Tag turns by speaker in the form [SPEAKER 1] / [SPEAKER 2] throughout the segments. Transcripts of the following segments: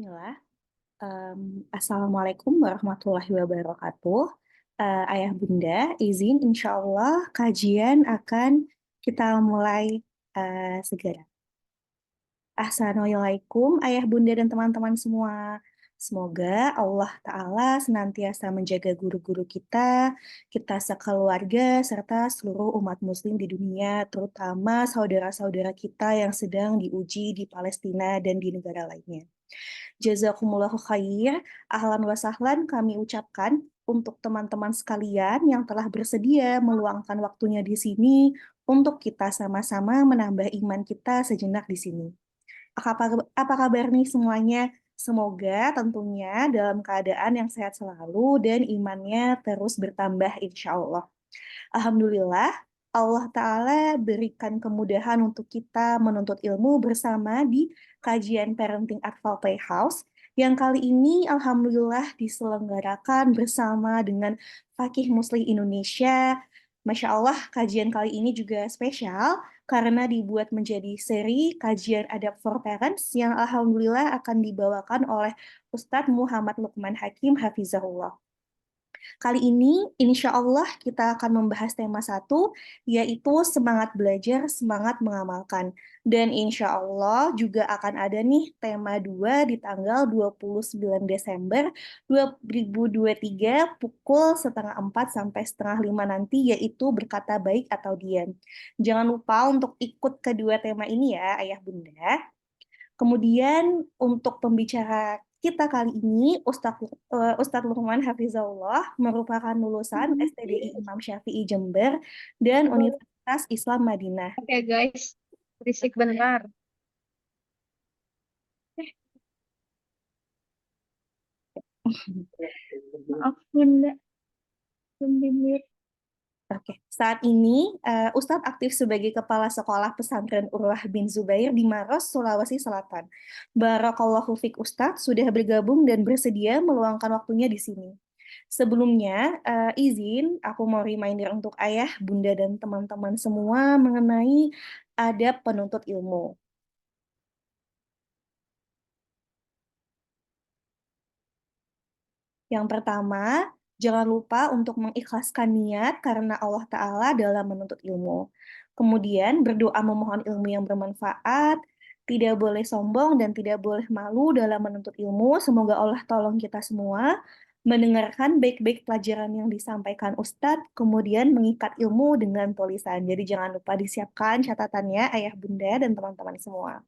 [SPEAKER 1] Bismillah. Assalamualaikum warahmatullahi wabarakatuh. Ayah Bunda, izin insya Allah kajian akan kita mulai segera. Assalamualaikum Ayah Bunda dan teman-teman semua. Semoga Allah Ta'ala senantiasa menjaga guru-guru kita sekeluarga, serta seluruh umat muslim di dunia, terutama saudara-saudara kita yang sedang diuji di Palestina dan di negara lainnya. Jazakumullahu khair, ahlan wa sahlan kami ucapkan untuk teman-teman sekalian yang telah bersedia meluangkan waktunya di sini untuk kita sama-sama menambah iman kita sejenak di sini. Apa kabar nih semuanya? Semoga tentunya dalam keadaan yang sehat selalu dan imannya terus bertambah insya Allah. Alhamdulillah, Allah Ta'ala berikan kemudahan untuk kita menuntut ilmu bersama di kajian Parenting Atfal Playhouse yang kali ini Alhamdulillah diselenggarakan bersama dengan Fakih Muslim Indonesia. Masya Allah, kajian kali ini juga spesial karena dibuat menjadi seri kajian adab for parents yang Alhamdulillah akan dibawakan oleh Ustadz Muhammad Lukman Hakim Hafizahullah. Kali ini, insya Allah kita akan membahas tema satu, yaitu semangat belajar, semangat mengamalkan. Dan insya Allah juga akan ada nih tema 2 di tanggal 29 Desember 2023 pukul setengah 4 sampai setengah 5 nanti, yaitu berkata baik atau diam. Jangan lupa untuk ikut kedua tema ini ya, Ayah Bunda. Kemudian untuk pembicara kita kali ini, Ustadz Lukman Hafizahullah merupakan lulusan STDI Imam Syafi'i Jember dan Universitas Islam Madinah.
[SPEAKER 2] Oke guys, berisik bentar. Maaf Bunda, belum di-mute.
[SPEAKER 1] Oke, saat ini Ustadz aktif sebagai Kepala Sekolah Pesantren Urwah bin Zubair di Maros, Sulawesi Selatan. Barakallahu fiik Ustadz sudah bergabung dan bersedia meluangkan waktunya di sini. Sebelumnya, izin aku mau reminder untuk ayah, bunda, dan teman-teman semua mengenai adab penuntut ilmu. Yang pertama, jangan lupa untuk mengikhlaskan niat karena Allah Ta'ala dalam menuntut ilmu. Kemudian, berdoa memohon ilmu yang bermanfaat, tidak boleh sombong dan tidak boleh malu dalam menuntut ilmu. Semoga Allah tolong kita semua mendengarkan baik-baik pelajaran yang disampaikan Ustadz, kemudian mengikat ilmu dengan tulisan. Jadi jangan lupa disiapkan catatannya, ayah bunda dan teman-teman semua.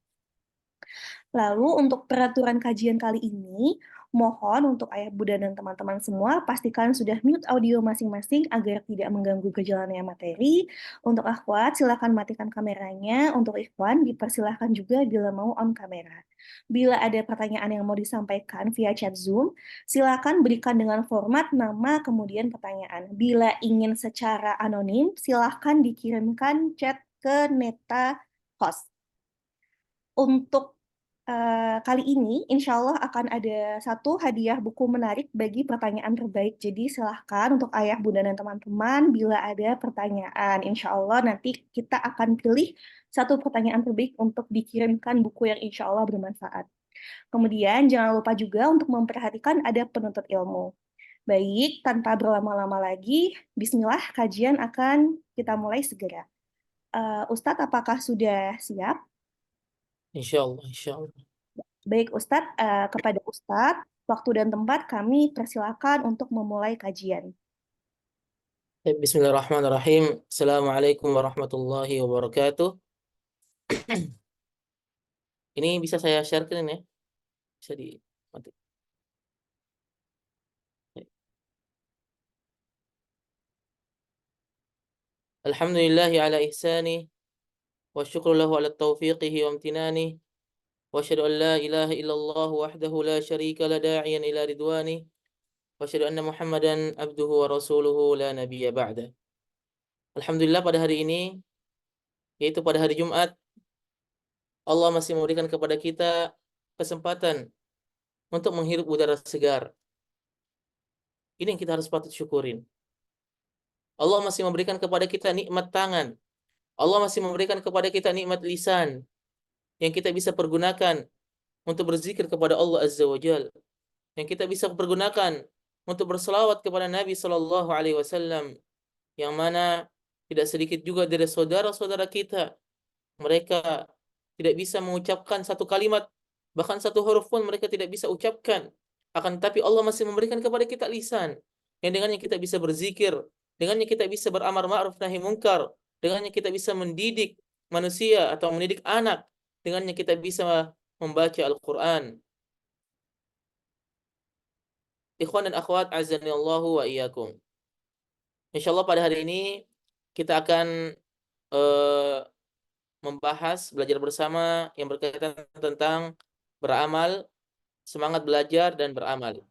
[SPEAKER 1] Lalu untuk peraturan kajian kali ini, mohon untuk ayah bunda dan teman-teman semua pastikan sudah mute audio masing-masing agar tidak mengganggu perjalanannya materi. Untuk akhwat, silakan matikan kameranya. Untuk ikhwan, dipersilahkan juga bila mau on kamera. Bila ada pertanyaan yang mau disampaikan via chat Zoom, silakan berikan dengan format nama kemudian pertanyaan. Bila ingin secara anonim, silakan dikirimkan chat ke Neta Host. Untuk kali ini, insya Allah akan ada satu hadiah buku menarik bagi pertanyaan terbaik. Jadi silahkan untuk ayah, bunda, dan teman-teman, bila ada pertanyaan, insya Allah nanti kita akan pilih satu pertanyaan terbaik untuk dikirimkan buku yang insya Allah bermanfaat. Kemudian jangan lupa juga untuk memperhatikan ada penuntut ilmu. Baik, tanpa berlama-lama lagi, bismillah, kajian akan kita mulai segera. Ustadz, apakah sudah siap?
[SPEAKER 3] Insya Allah, insya Allah.
[SPEAKER 1] Baik Ustadz, kepada Ustadz, waktu dan tempat kami persilakan untuk memulai kajian.
[SPEAKER 3] Bismillahirrahmanirrahim. Assalamualaikum warahmatullahi wabarakatuh. Ini bisa saya sharekan ya? Bisa di mati. Alhamdulillahi ala ihsani wa syukru lahu ala taufiqihi wa amtinani wa asyhadu an la ilaha illallah wahdahu la syarika la da'iyan ila ridwani wa asyhadu anna Muhammadan abduhu wa rasuluhu la nabiyya ba'da. Alhamdulillah pada hari ini, yaitu pada hari Jumat, Allah masih memberikan kepada kita kesempatan untuk menghirup udara segar. Ini yang kita harus patut syukurin. Allah masih memberikan kepada kita nikmat tangan. Allah masih memberikan kepada kita nikmat lisan yang kita bisa pergunakan untuk berzikir kepada Allah Azza wa Jal, yang kita bisa pergunakan untuk berselawat kepada Nabi Shallallahu Alaihi Wasallam, yang mana tidak sedikit juga dari saudara-saudara kita, mereka tidak bisa mengucapkan satu kalimat, bahkan satu huruf pun mereka tidak bisa ucapkan. Akan tetapi Allah masih memberikan kepada kita lisan, yang dengannya kita bisa berzikir, dengannya kita bisa beramar ma'ruf nahi mungkar, dengannya kita bisa mendidik manusia atau mendidik anak, dengannya kita bisa membaca Al-Quran. Ikhwan dan akhwat, azani Allahu wa iyyakum. Insyaallah pada hari ini kita akan belajar bersama yang berkaitan tentang beramal, semangat belajar dan beramal.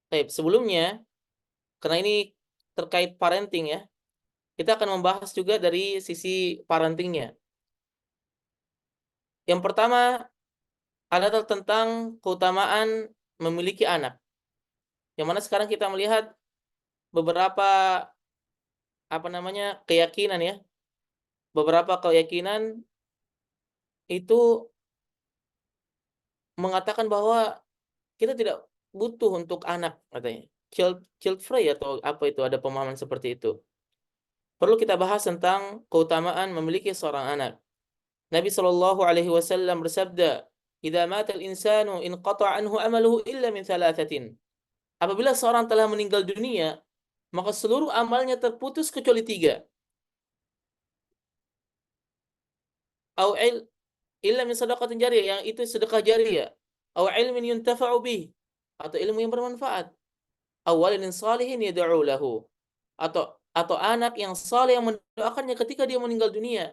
[SPEAKER 3] Baik, sebelumnya, karena ini terkait parenting ya, kita akan membahas juga dari sisi parentingnya. Yang pertama adalah tentang keutamaan memiliki anak. Yang mana sekarang kita melihat beberapa keyakinan ya. Beberapa keyakinan itu mengatakan bahwa kita tidak butuh untuk anak, katanya. Child free atau apa itu, ada pemahaman seperti itu. Perlu kita bahas tentang keutamaan memiliki seorang anak. Nabi Shallallahu Alaihi Wasallam bersabda, "Idza mata al-insanu inqata'a anhu amaluhu illa min thalathatin." Apabila seorang telah meninggal dunia, maka seluruh amalnya terputus kecuali 3. Au illa min sadaqatin jariyah, yang itu sedekah jariyah. Au ilmin yuntafa'u bih, atau ilmu yang bermanfaat. Aw waladin salihin yad'u lahu, atau anak yang saleh yang mendoakannya ketika dia meninggal dunia.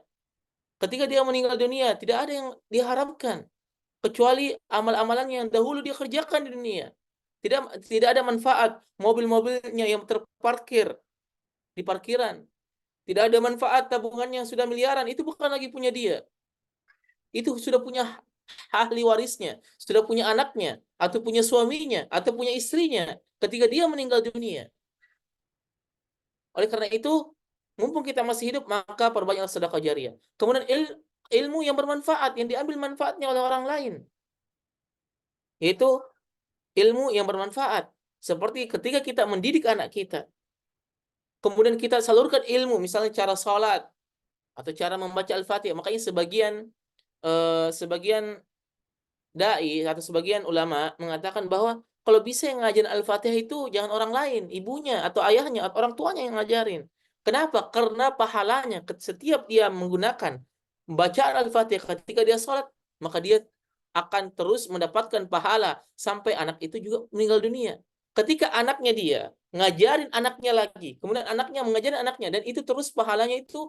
[SPEAKER 3] Ketika dia meninggal dunia, tidak ada yang diharapkan kecuali amal-amalan yang dahulu dia kerjakan di dunia. Tidak ada manfaat mobil-mobilnya yang terparkir di parkiran. Tidak ada manfaat tabungannya yang sudah miliaran, itu bukan lagi punya dia. Itu sudah punya ahli warisnya, sudah punya anaknya, atau punya suaminya, atau punya istrinya ketika dia meninggal dunia. Oleh karena itu, mumpung kita masih hidup, maka perbanyaklah sedekah jariyah. Kemudian ilmu yang bermanfaat, yang diambil manfaatnya oleh orang lain. Yaitu ilmu yang bermanfaat. Seperti ketika kita mendidik anak kita, kemudian kita salurkan ilmu, misalnya cara sholat, atau cara membaca Al-Fatihah. Makanya sebagian dai atau sebagian ulama mengatakan bahwa kalau bisa yang ngajarin Al-Fatihah itu jangan orang lain, ibunya atau ayahnya atau orang tuanya yang ngajarin. Kenapa? Karena pahalanya setiap dia menggunakan bacaan Al-Fatihah ketika dia sholat, maka dia akan terus mendapatkan pahala sampai anak itu juga meninggal dunia. Ketika anaknya dia ngajarin anaknya lagi, kemudian anaknya mengajarin anaknya, dan itu terus pahalanya itu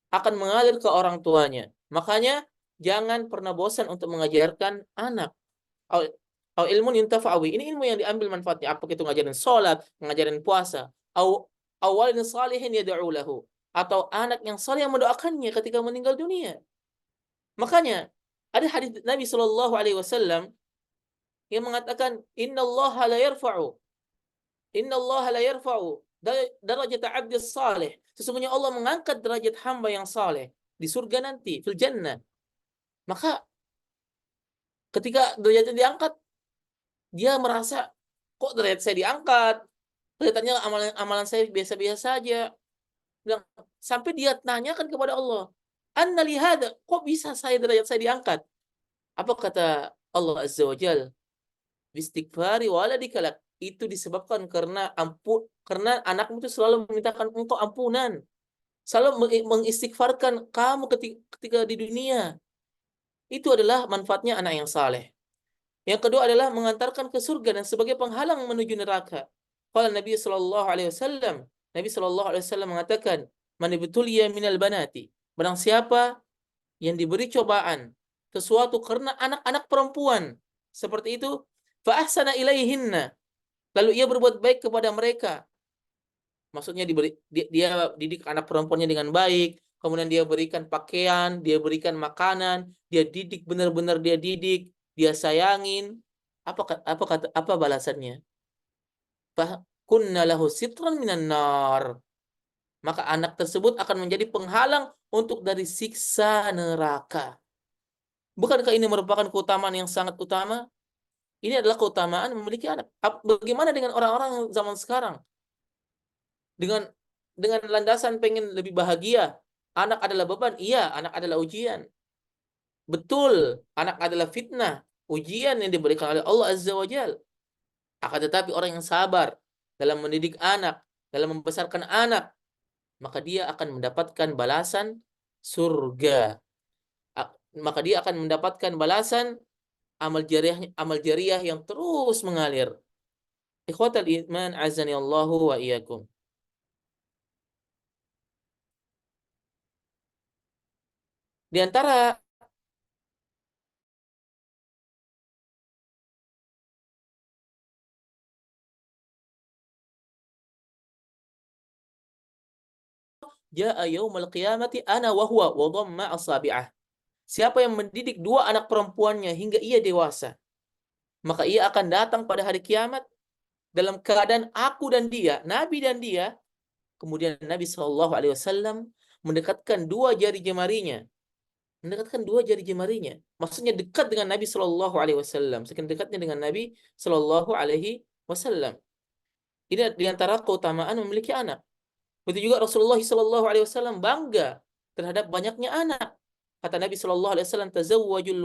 [SPEAKER 3] akan mengalir ke orang tuanya. Makanya jangan pernah bosan untuk mengajarkan anak. Au ilmun yuntafa'u. Ini ilmu yang diambil manfaatnya. Apa itu ngajarin sholat, ngajarin puasa. Au walidin salihin yad'u lahu. Atau anak yang saleh yang mendoakannya ketika meninggal dunia. Makanya ada hadis Nabi Shallallahu Alaihi Wasallam yang mengatakan, Inna Allah la yarfa'u darajat 'abdi salih. Sesungguhnya Allah mengangkat derajat hamba yang saleh di surga nanti, fil jannah. Maka ketika derajatnya diangkat, dia merasa, kok derajat saya diangkat? Kelihatannya amalan saya biasa-biasa saja. Dan sampai dia tanyakan kepada Allah, "Anna li hada?" Kok bisa derajat saya diangkat? Apa kata Allah Azza wa Jalla? "Bistighfari waladika lak." Itu disebabkan karena anakmu itu selalu memintakan engkau ampunan. Selalu mengistighfarkan kamu ketika di dunia. Itu adalah manfaatnya anak yang saleh. Yang kedua adalah mengantarkan ke surga dan sebagai penghalang menuju neraka. Qala Nabi sallallahu alaihi wasallam, Nabi sallallahu alaihi wasallam mengatakan, "Man ibtuliya minal banati." Barang siapa yang diberi cobaan sesuatu karena anak-anak perempuan seperti itu, fa ahsana ilaihinna, lalu ia berbuat baik kepada mereka. Maksudnya dia didik anak perempuannya dengan baik, kemudian dia berikan pakaian, dia berikan makanan, dia didik benar-benar, dia sayangin. Apa balasannya? Kunna lahu sitran minan nar. maka anak tersebut akan menjadi penghalang untuk dari siksa neraka. Bukankah ini merupakan keutamaan yang sangat utama? Ini adalah keutamaan memiliki anak. Bagaimana dengan orang-orang zaman sekarang? Dengan landasan pengen lebih bahagia. Anak adalah beban. Iya, anak adalah ujian. Betul, anak adalah fitnah. Ujian yang diberikan oleh Allah Azza wa Jal. Akan tetapi orang yang sabar dalam mendidik anak, dalam membesarkan anak, maka dia akan mendapatkan balasan surga. Maka dia akan mendapatkan balasan amal jariah yang terus mengalir. Ikhwatal iman azani Allahu wa iyyakum. Di antara jaa yaumul qiyamati ana wa huwa wa dhamma asabi'ah. Siapa yang mendidik dua anak perempuannya hingga ia dewasa, maka ia akan datang pada hari kiamat dalam keadaan aku dan dia, Nabi dan dia. Kemudian Nabi Shallallahu Alaihi Wasallam mendekatkan dua jari jemarinya, maksudnya dekat dengan Nabi Shallallahu Alaihi Wasallam, saking dekatnya dengan Nabi Shallallahu Alaihi Wasallam. Ini diantara keutamaan memiliki anak. Begitu juga Rasulullah Shallallahu Alaihi Wasallam bangga terhadap banyaknya anak. Kata Nabi Shallallahu Alaihi Wasallam, tazawwajul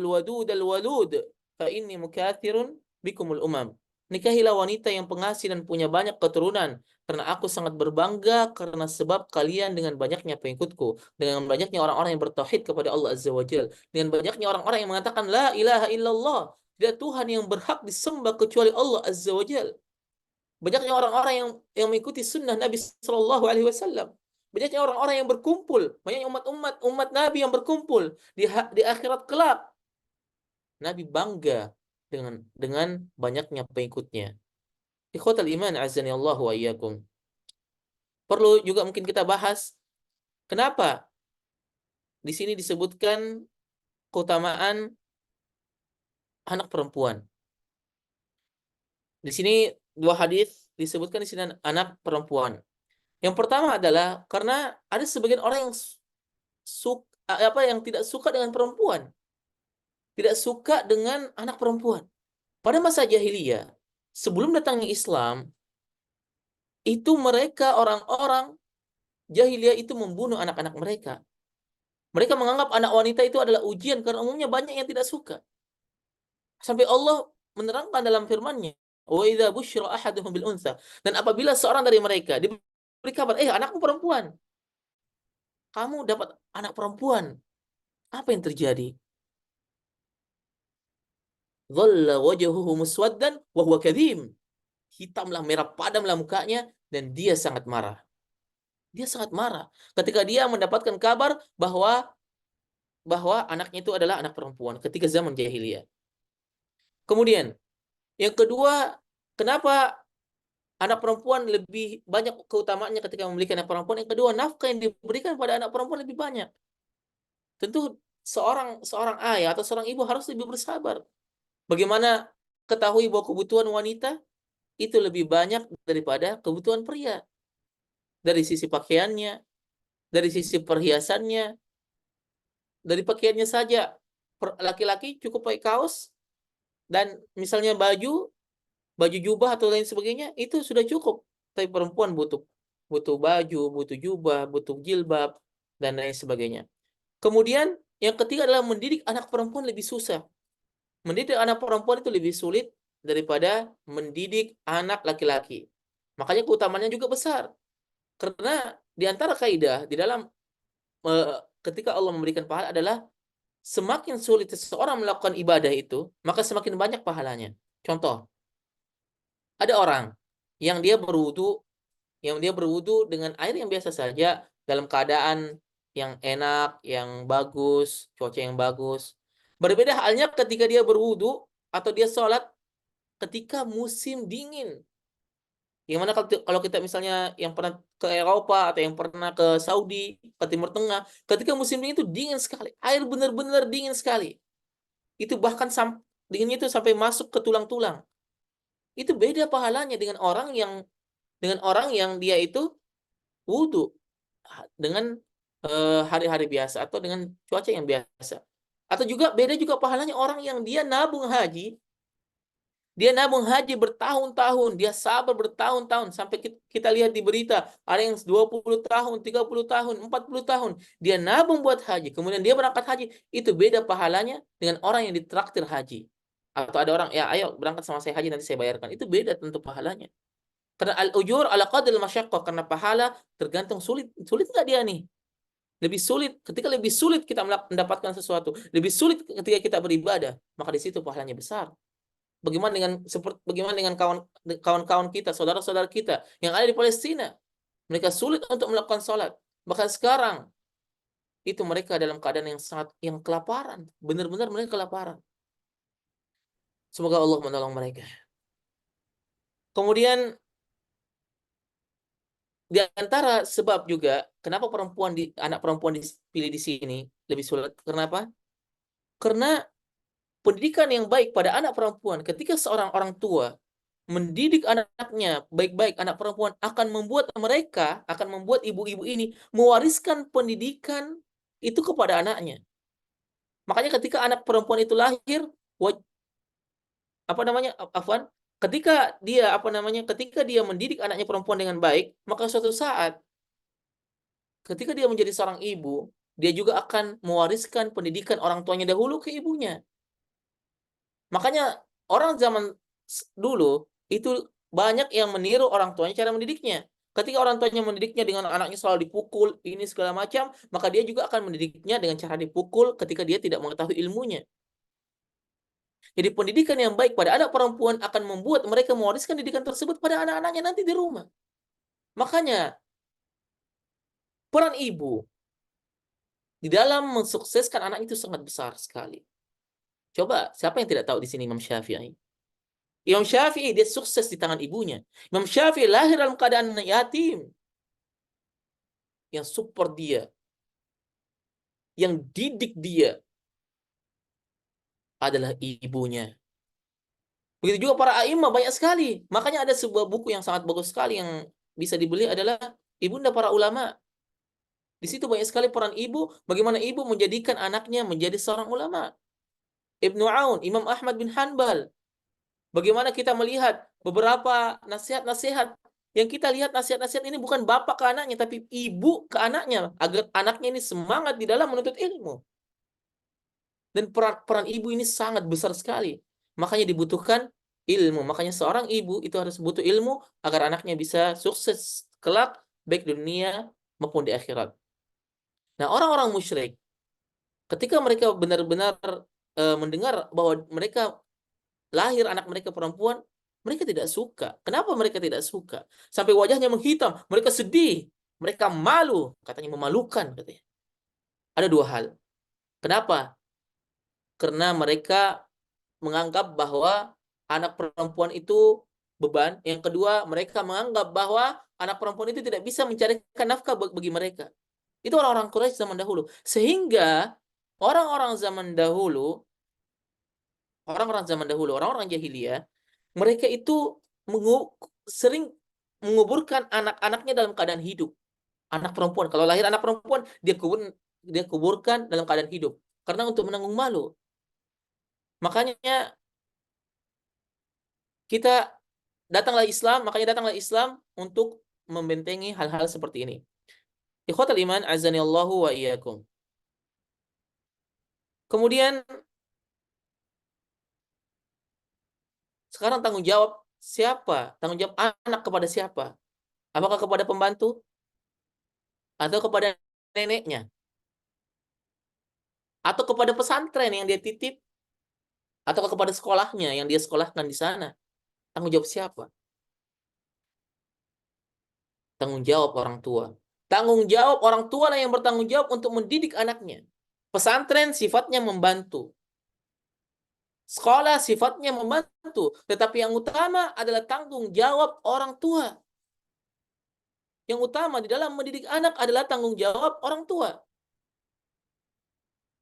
[SPEAKER 3] wadud al walud, fa inni mukathirun bikumul umam. Nikahilah wanita yang pengasih dan punya banyak keturunan, karena aku sangat berbangga karena sebab kalian dengan banyaknya pengikutku, dengan banyaknya orang-orang yang bertauhid kepada Allah Azza wa Jal, dengan banyaknya orang-orang yang mengatakan la ilaha illallah, tidak Tuhan yang berhak disembah kecuali Allah Azza wa Jal. Banyaknya orang-orang yang mengikuti sunnah Nabi Shallallahu Alaihi Wasallam. Banyaknya orang-orang yang berkumpul, banyaknya umat Nabi yang berkumpul di akhirat kelak. Nabi bangga dengan banyaknya pengikutnya. Ikhwatal iman azani Allah wa iyyakum. Perlu juga mungkin kita bahas kenapa di sini disebutkan keutamaan anak perempuan. Di sini dua hadis disebutkan di sini anak perempuan. Yang pertama adalah karena ada sebagian orang yang tidak suka dengan perempuan, tidak suka dengan anak perempuan. Pada masa jahiliyah, sebelum datangnya Islam, itu mereka orang-orang jahiliyah itu membunuh anak-anak mereka. Mereka menganggap anak wanita itu adalah ujian karena umumnya banyak yang tidak suka. Sampai Allah menerangkan dalam firman-Nya, "Wa idza busyira ahaduhum bil untha." Dan apabila seorang dari mereka diberi kabar, anakmu perempuan, kamu dapat anak perempuan, apa yang terjadi? Dhalla wajhuhu muswaddan wa huwa kadhim. Hitamlah, merah padamlah mukanya dan dia sangat marah. Dia sangat marah ketika dia mendapatkan kabar bahwa anaknya itu adalah anak perempuan ketika zaman jahiliyah. Kemudian, yang kedua, kenapa anak perempuan lebih banyak keutamaannya ketika memiliki anak perempuan? Yang kedua, nafkah yang diberikan pada anak perempuan lebih banyak. Tentu seorang ayah atau seorang ibu harus lebih bersabar. Bagaimana ketahui bahwa kebutuhan wanita itu lebih banyak daripada kebutuhan pria. Dari sisi pakaiannya, dari sisi perhiasannya, dari pakaiannya saja. Laki-laki cukup pakai kaos dan misalnya baju jubah atau lain sebagainya, itu sudah cukup. Tapi perempuan butuh baju, butuh jubah, butuh jilbab, dan lain sebagainya. Kemudian yang ketiga adalah mendidik anak perempuan lebih susah. Mendidik anak perempuan itu lebih sulit daripada mendidik anak laki-laki. Makanya keutamaannya juga besar. Karena di antara kaidah di dalam ketika Allah memberikan pahala adalah semakin sulit seseorang melakukan ibadah itu, maka semakin banyak pahalanya. Contoh, ada orang yang dia berwudu dengan air yang biasa saja dalam keadaan yang enak, yang bagus, cuaca yang bagus. Berbeda halnya ketika dia berwudu atau dia sholat ketika musim dingin. Yang mana kalau kita misalnya yang pernah ke Eropa atau yang pernah ke Saudi, ke Timur Tengah, ketika musim dingin itu dingin sekali. Air benar-benar dingin sekali. Itu bahkan dinginnya itu sampai masuk ke tulang-tulang. Itu beda pahalanya dengan orang yang dia itu wudhu dengan hari-hari biasa atau dengan cuaca yang biasa. Atau juga beda juga pahalanya orang yang dia nabung haji. Dia nabung haji bertahun-tahun, dia sabar bertahun-tahun sampai kita lihat di berita ada yang 20 tahun, 30 tahun, 40 tahun dia nabung buat haji, kemudian dia berangkat haji. Itu beda pahalanya dengan orang yang ditraktir haji. Atau ada orang, ya ayo berangkat sama saya haji nanti saya bayarkan. Itu beda tentu pahalanya. Karena al-ujur ala qadril masyaqqah, karena pahala tergantung sulit nggak dia nih. Lebih sulit, ketika lebih sulit kita mendapatkan sesuatu, lebih sulit ketika kita beribadah, maka di situ pahalanya besar. Bagaimana dengan kawan-kawan kita, saudara-saudara kita yang ada di Palestina? Mereka sulit untuk melakukan sholat. Bahkan sekarang itu mereka dalam keadaan yang kelaparan. Benar-benar mereka kelaparan. Semoga Allah menolong mereka. Kemudian di antara sebab juga kenapa anak perempuan dipilih di sini lebih sulit. Kenapa? Karena pendidikan yang baik pada anak perempuan, ketika seorang orang tua mendidik anaknya baik-baik, anak perempuan akan membuat ibu-ibu ini mewariskan pendidikan itu kepada anaknya. Makanya ketika anak perempuan itu lahir, ketika dia mendidik anaknya perempuan dengan baik, maka suatu saat ketika dia menjadi seorang ibu, dia juga akan mewariskan pendidikan orang tuanya dahulu ke ibunya. Makanya orang zaman dulu itu banyak yang meniru orang tuanya cara mendidiknya. Ketika orang tuanya mendidiknya dengan anaknya selalu dipukul, ini segala macam, maka dia juga akan mendidiknya dengan cara dipukul ketika dia tidak mengetahui ilmunya. Jadi pendidikan yang baik pada anak perempuan akan membuat mereka mewariskan pendidikan tersebut pada anak-anaknya nanti di rumah. Makanya peran ibu di dalam mensukseskan anak itu sangat besar sekali. Coba, siapa yang tidak tahu di sini Imam Syafi'i? Imam Syafi'i dia sukses di tangan ibunya. Imam Syafi'i lahir dalam keadaan yatim. Yang support dia, yang didik dia adalah ibunya. Begitu juga para a'imah banyak sekali. Makanya ada sebuah buku yang sangat bagus sekali yang bisa dibeli adalah Ibunda Para Ulama. Di situ banyak sekali peran ibu, bagaimana ibu menjadikan anaknya menjadi seorang ulama. Ibnu Aun, Imam Ahmad bin Hanbal. Bagaimana kita melihat beberapa nasihat-nasihat yang kita lihat nasihat-nasihat ini bukan bapak ke anaknya, tapi ibu ke anaknya, agar anaknya ini semangat di dalam menuntut ilmu. Dan peran ibu ini sangat besar sekali. Makanya dibutuhkan ilmu. Makanya seorang ibu itu harus butuh ilmu agar anaknya bisa sukses kelak, baik di dunia maupun di akhirat. Nah, orang-orang musyrik, ketika mereka benar-benar mendengar bahwa mereka lahir anak mereka perempuan, mereka tidak suka. Kenapa mereka tidak suka? Sampai wajahnya menghitam, mereka sedih, mereka malu, katanya memalukan katanya. Ada dua hal. Kenapa? Karena mereka menganggap bahwa anak perempuan itu beban. Yang kedua, mereka menganggap bahwa anak perempuan itu tidak bisa mencarikan nafkah bagi mereka. Itu orang-orang Quraisy zaman dahulu. Sehingga orang-orang zaman dahulu, orang-orang jahiliyah, mereka itu sering menguburkan anak-anaknya dalam keadaan hidup. Anak perempuan, kalau lahir anak perempuan, dia kuburkan dalam keadaan hidup. Karena untuk menanggung malu. Makanya makanya datanglah Islam untuk membentengi hal-hal seperti ini. Ikhwatal iman, azanillahu wa iyyakum. Kemudian sekarang tanggung jawab siapa? Tanggung jawab anak kepada siapa? Apakah kepada pembantu? Atau kepada neneknya? Atau kepada pesantren yang dia titip? Atau kepada sekolahnya yang dia sekolahkan di sana? Tanggung jawab siapa? Tanggung jawab orang tua. Tanggung jawab orang tua lah yang bertanggung jawab untuk mendidik anaknya. Pesantren sifatnya membantu. Sekolah sifatnya membantu. Tetapi yang utama adalah tanggung jawab orang tua. Yang utama di dalam mendidik anak adalah tanggung jawab orang tua.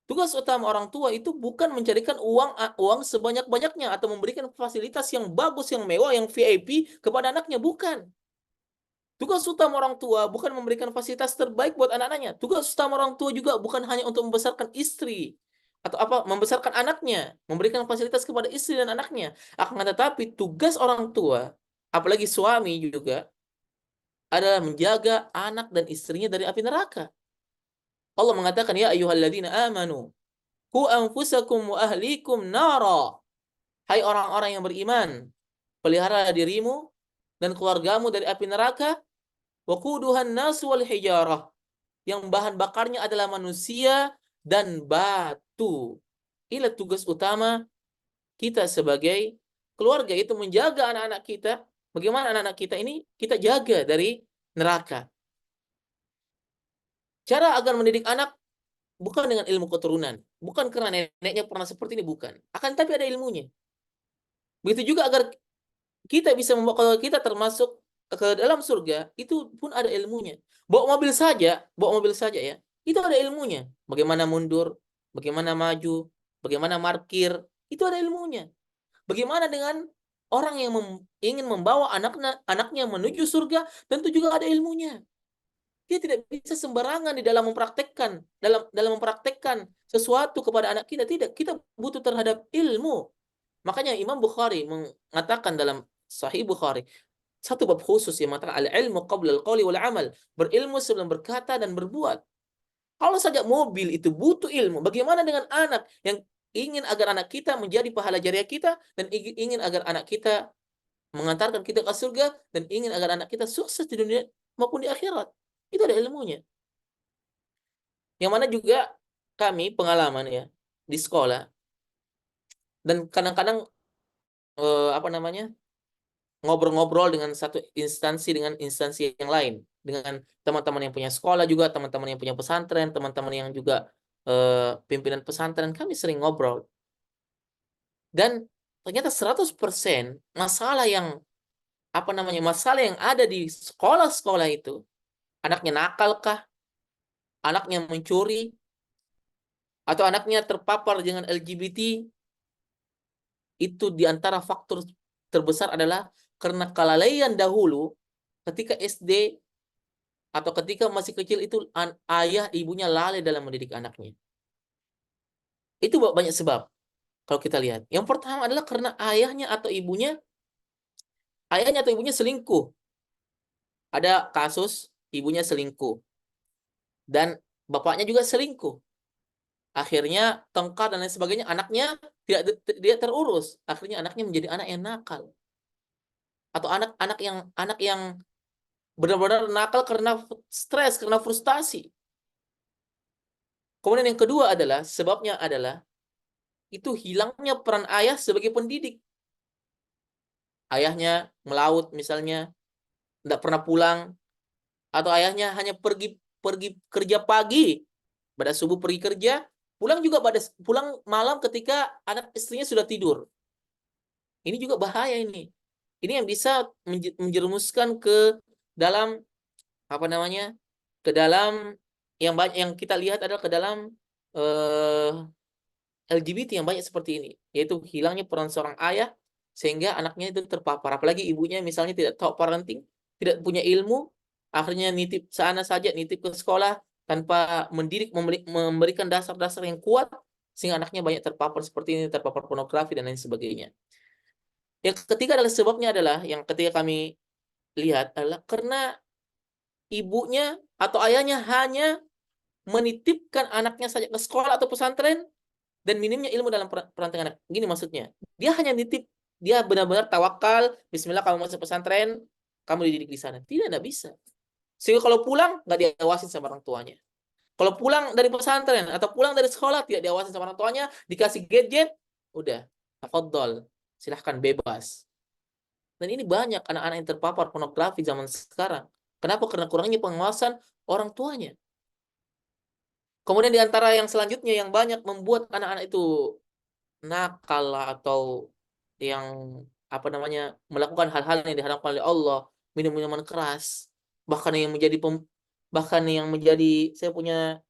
[SPEAKER 3] Tugas utama orang tua itu bukan mencarikan uang sebanyak-banyaknya atau memberikan fasilitas yang bagus, yang mewah, yang VIP kepada anaknya. Bukan. Tugas utama orang tua bukan memberikan fasilitas terbaik buat anak-anaknya. Tugas utama orang tua juga bukan hanya untuk membesarkan istri atau membesarkan anaknya, memberikan fasilitas kepada istri dan anaknya. Akan tetapi tugas orang tua, apalagi suami juga, adalah menjaga anak dan istrinya dari api neraka. Allah mengatakan, ya ayyuhalladzina amanu, qu anfusakum wa ahlikum nara. Hai orang-orang yang beriman, pelihara dirimu dan keluargamu dari api neraka. Waquduhan nasu wal hijarah, yang bahan bakarnya adalah manusia dan batu. Inilah tugas utama kita sebagai keluarga, itu menjaga anak-anak kita. Bagaimana anak-anak kita ini kita jaga dari neraka. Cara agar mendidik anak bukan dengan ilmu keturunan, bukan karena neneknya pernah seperti ini, bukan. Akan tapi ada ilmunya. Begitu juga agar kita bisa membawa, kalau kita termasuk ke dalam surga, itu pun ada ilmunya. Bawa mobil saja ya, itu ada ilmunya. Bagaimana mundur, bagaimana maju, bagaimana parkir, itu ada ilmunya. Bagaimana dengan orang yang ingin membawa anaknya menuju surga, tentu juga ada ilmunya. Dia tidak bisa sembarangan di dalam mempraktekkan sesuatu kepada anak kita. Tidak, kita butuh terhadap ilmu. Makanya Imam Bukhari mengatakan dalam Sahih Bukhari, satu bab khusus yang mengatakan al-ilmu qabla al-qawli wal amal, berilmu sebelum berkata dan berbuat. Kalau saja mobil itu butuh ilmu, bagaimana dengan anak yang ingin agar anak kita menjadi pahala jariah kita, dan ingin agar anak kita mengantarkan kita ke surga, dan ingin agar anak kita sukses di dunia maupun di akhirat. Itu ada ilmunya. Yang mana juga kami pengalaman ya di sekolah, dan kadang-kadang ngobrol-ngobrol dengan satu instansi dengan instansi yang lain, dengan teman-teman yang punya sekolah juga, teman-teman yang punya pesantren, teman-teman yang juga pimpinan pesantren, kami sering ngobrol. Dan ternyata 100% masalah yang ada di sekolah-sekolah itu, anaknya nakal kah, anaknya mencuri, atau anaknya terpapar dengan LGBT, itu diantara faktor terbesar adalah karena kelalaian dahulu ketika SD atau ketika masih kecil itu ayah ibunya lalai dalam mendidik anaknya. Itu banyak sebab kalau kita lihat. Yang pertama adalah karena ayahnya atau ibunya selingkuh. Ada kasus ibunya selingkuh dan bapaknya juga selingkuh. Akhirnya tengkar dan lain sebagainya, anaknya tidak terurus. Akhirnya anaknya menjadi anak yang nakal. Atau anak yang benar-benar nakal karena stres, karena frustasi. Kemudian yang kedua adalah, sebabnya adalah itu hilangnya peran ayah sebagai pendidik. Ayahnya melaut misalnya, tidak pernah pulang, atau ayahnya hanya pergi kerja pagi, pada subuh pergi kerja, pulang malam ketika anak istrinya sudah tidur. Ini juga bahaya ini. Ini yang bisa menjerumuskan ke dalam ke dalam yang kita lihat adalah ke dalam LGBT yang banyak seperti ini, yaitu hilangnya peran seorang ayah sehingga anaknya itu terpapar. Apalagi ibunya misalnya tidak tahu parenting, tidak punya ilmu, akhirnya nitip sana saja, nitip ke sekolah tanpa memberikan dasar-dasar yang kuat, sehingga anaknya banyak terpapar seperti ini, terpapar pornografi dan lain sebagainya. Yang ketiga adalah sebabnya adalah yang ketiga kami lihat adalah karena ibunya atau ayahnya hanya menitipkan anaknya saja ke sekolah atau pesantren dan minimnya ilmu dalam perantingan anak. Gini maksudnya, dia hanya nitip, dia benar-benar tawakal, bismillah kamu masuk pesantren, kamu dididik di sana. Tidak bisa. Sehingga kalau pulang, nggak diawasin sama orang tuanya. Kalau pulang dari pesantren atau pulang dari sekolah, tidak diawasin sama orang tuanya, dikasih gadget, udah, tafadhol, silahkan bebas. Dan ini banyak anak-anak yang terpapar pornografi zaman sekarang. Kenapa? Karena kurangnya pengawasan orang tuanya. Kemudian di antara yang selanjutnya yang banyak membuat anak-anak itu nakal atau yang melakukan hal-hal yang diharapkan oleh Allah, minum minuman keras, bahkan yang menjadi saya punya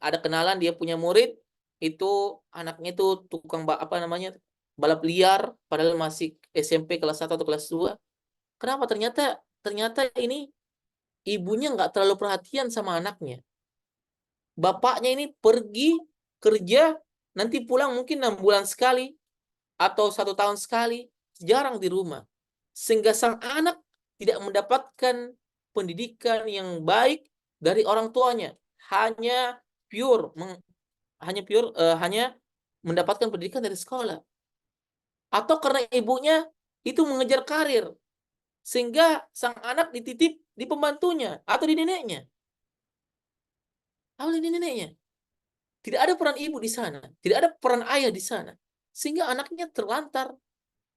[SPEAKER 3] ada kenalan, dia punya murid itu anaknya itu tukang balap liar padahal masih SMP kelas 1 atau kelas 2. Kenapa? Ternyata ini ibunya nggak terlalu perhatian sama anaknya. Bapaknya ini pergi kerja, nanti pulang mungkin 6 bulan sekali atau 1 tahun sekali, jarang di rumah. Sehingga sang anak tidak mendapatkan pendidikan yang baik dari orang tuanya. Hanya pure hanya mendapatkan pendidikan dari sekolah. Atau karena ibunya itu mengejar karir, sehingga sang anak dititip di pembantunya atau di neneknya. Atau di neneknya. Tidak ada peran ibu di sana, tidak ada peran ayah di sana. Sehingga anaknya terlantar.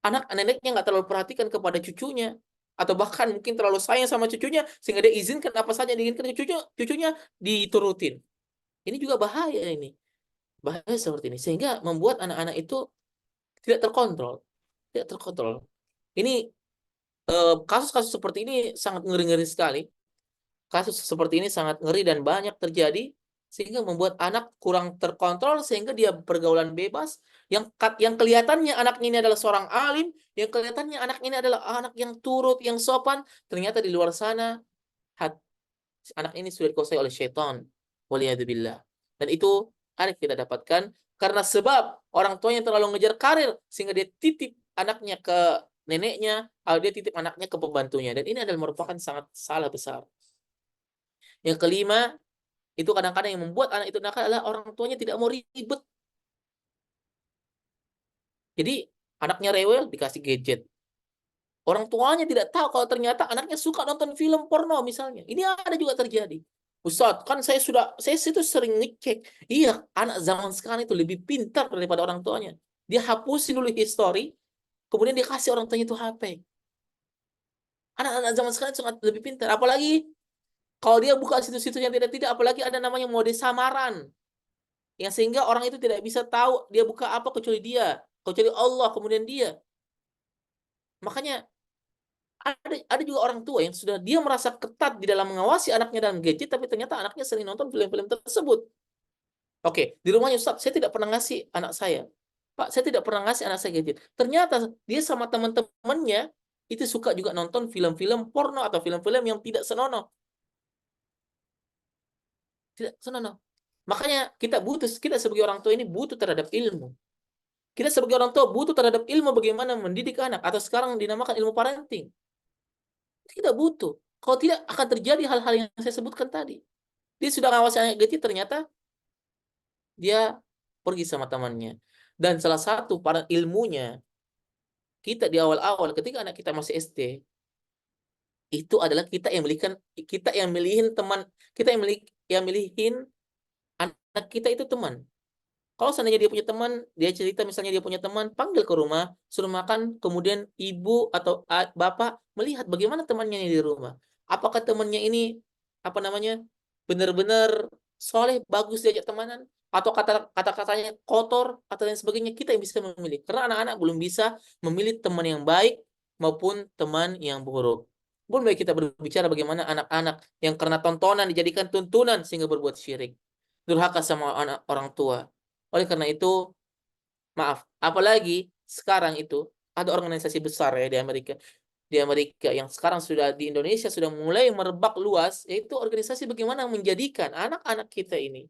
[SPEAKER 3] Anak neneknya nggak terlalu perhatikan kepada cucunya. Atau bahkan mungkin terlalu sayang sama cucunya, sehingga dia izinkan apa saja yang diinginkan cucunya diturutin. Ini juga bahaya ini. Bahaya seperti ini. Sehingga membuat anak-anak itu tidak terkontrol. Tidak terkontrol. Ini kasus-kasus seperti ini sangat ngeri-ngeri sekali. Kasus seperti ini sangat ngeri dan banyak terjadi, sehingga membuat anak kurang terkontrol, sehingga dia pergaulan bebas. Yang kelihatannya anaknya ini adalah seorang alim, yang kelihatannya anak ini adalah anak yang turut, yang sopan, ternyata di luar sana anak ini sudah dikuasai oleh syaitan. Waliyadzubillah. Dan itu ada kita dapatkan karena sebab orang tuanya terlalu ngejar karir, sehingga dia titip anaknya ke neneknya, atau dia titip anaknya ke pembantunya. Dan ini adalah merupakan sangat salah besar. Yang kelima, itu kadang-kadang yang membuat anak itu nakal adalah orang tuanya tidak mau ribet. Jadi anaknya rewel, dikasih gadget. Orang tuanya tidak tahu kalau ternyata anaknya suka nonton film porno misalnya. Ini ada juga terjadi. Ustadz, kan saya itu sering ngecek. Iya, anak zaman sekarang itu lebih pintar daripada orang tuanya. Dia hapusin dulu history, kemudian dia kasih orang tuanya itu HP. Anak-anak zaman sekarang sangat lebih pintar. Apalagi kalau dia buka situs-situs yang tidak-tidak, apalagi ada namanya mode samaran. Yang sehingga orang itu tidak bisa tahu dia buka apa kecuali Allah, kemudian dia. Makanya ada juga orang tua yang sudah dia merasa ketat di dalam mengawasi anaknya dalam gadget, tapi ternyata anaknya sering nonton film-film tersebut. Oke, di rumahnya Ustaz, saya tidak pernah ngasih anak saya. Pak, saya tidak pernah ngasih anak saya gadget. Ternyata dia sama teman-temannya itu suka juga nonton film-film porno atau film-film yang tidak senonoh. Tidak senonoh. Makanya kita sebagai orang tua ini butuh terhadap ilmu. Kita sebagai orang tua butuh terhadap ilmu bagaimana mendidik anak, atau sekarang dinamakan ilmu parenting. Kita butuh. Kalau tidak, akan terjadi hal-hal yang saya sebutkan tadi. Dia sudah ngawasi anak gadget, ternyata dia pergi sama temannya. Dan salah satu para ilmunya, kita di awal-awal ketika anak kita masih SD, itu adalah kita yang milihin teman, yang milihin anak kita itu teman. Kalau seandainya dia punya teman, dia cerita misalnya dia punya teman, panggil ke rumah, suruh makan, kemudian ibu atau bapak melihat bagaimana temannya ini di rumah. Apakah temannya ini benar-benar soleh, bagus diajak temanan, atau kata-katanya kotor atau lain sebagainya, kita yang bisa memilih. Karena anak-anak belum bisa memilih teman yang baik maupun teman yang buruk. Belum baik kita berbicara bagaimana anak-anak yang karena tontonan dijadikan tuntunan sehingga berbuat syirik, durhaka sama orang tua. Oleh karena itu, maaf, apalagi sekarang itu ada organisasi besar ya di Amerika. Di Amerika yang sekarang sudah di Indonesia sudah mulai merebak luas, yaitu organisasi bagaimana menjadikan anak-anak kita ini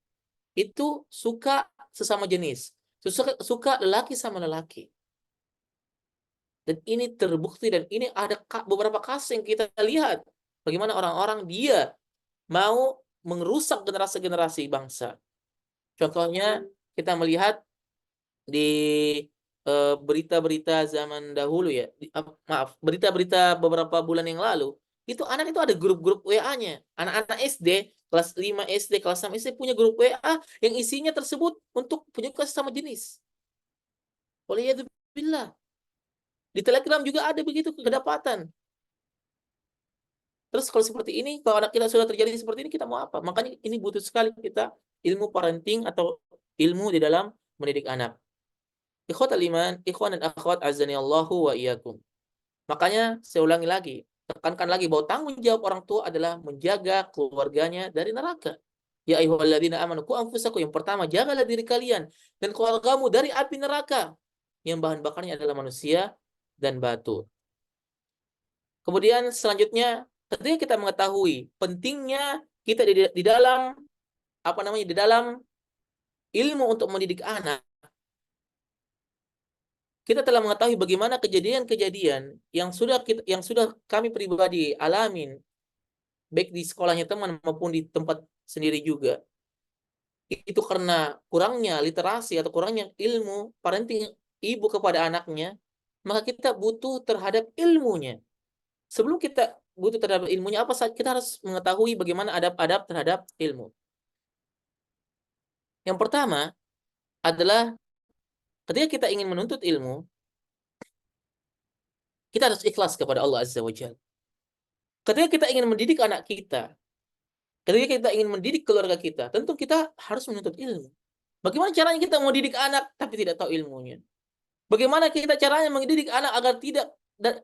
[SPEAKER 3] itu suka sesama jenis. Suka lelaki sama lelaki. Dan ini terbukti, dan ini ada beberapa kasus yang kita lihat. Bagaimana orang-orang dia mau merusak generasi-generasi bangsa. Contohnya kita melihat di berita-berita zaman dahulu ya, berita-berita beberapa bulan yang lalu, itu anak itu ada grup-grup WA-nya. Anak-anak SD, kelas 5 SD, kelas 6 SD punya grup WA yang isinya tersebut untuk penyuka sesama jenis. Waliyadzubillah. Di Telegram juga ada begitu kedapatan. Terus kalau seperti ini, kalau anak kita sudah terjadi seperti ini, kita mau apa? Makanya ini butuh sekali kita ilmu parenting atau ilmu di dalam mendidik anak. Ikhwatal iman, ikhwan dan akhwat azani Allahu wa iyyakum. Makanya saya ulangi lagi, tekankan lagi bahwa tanggung jawab orang tua adalah menjaga keluarganya dari neraka. Ya ayyuhalladzina amanu qu anfusakum, yang pertama jagalah diri kalian dan keluargamu dari api neraka yang bahan bakarnya adalah manusia dan batu. Kemudian selanjutnya, ketika kita mengetahui pentingnya kita di dalam di dalam ilmu untuk mendidik anak, kita telah mengetahui bagaimana kejadian-kejadian yang sudah kami pribadi alamin, baik di sekolahnya teman maupun di tempat sendiri juga. Itu karena kurangnya literasi atau kurangnya ilmu parenting ibu kepada anaknya, maka kita butuh terhadap ilmunya. Sebelum kita butuh terhadap ilmunya, apa saja kita harus mengetahui bagaimana adab-adab terhadap ilmu. Yang pertama adalah ketika kita ingin menuntut ilmu, kita harus ikhlas kepada Allah Azza wa Jalla. Ketika kita ingin mendidik anak kita, ketika kita ingin mendidik keluarga kita, tentu kita harus menuntut ilmu. Bagaimana caranya kita mau didik anak tapi tidak tahu ilmunya? Bagaimana kita caranya mendidik anak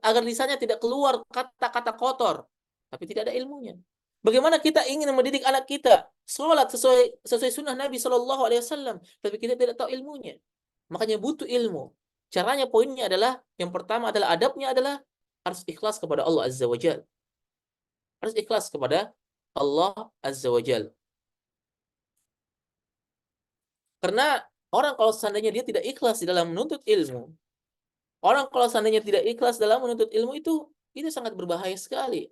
[SPEAKER 3] agar lisannya tidak keluar kata-kata kotor tapi tidak ada ilmunya? Bagaimana kita ingin mendidik anak kita sholat sesuai sunnah Nabi Shallallahu Alaihi Wasallam tapi kita tidak tahu ilmunya? Makanya butuh ilmu. Caranya poinnya adalah yang pertama adalah adabnya adalah harus ikhlas kepada Allah Azza wa Jalla. Harus ikhlas kepada Allah Azza wa Jalla. Karena orang kalau seandainya dia tidak ikhlas di dalam menuntut ilmu, orang kalau seandainya tidak ikhlas dalam menuntut ilmu itu sangat berbahaya sekali.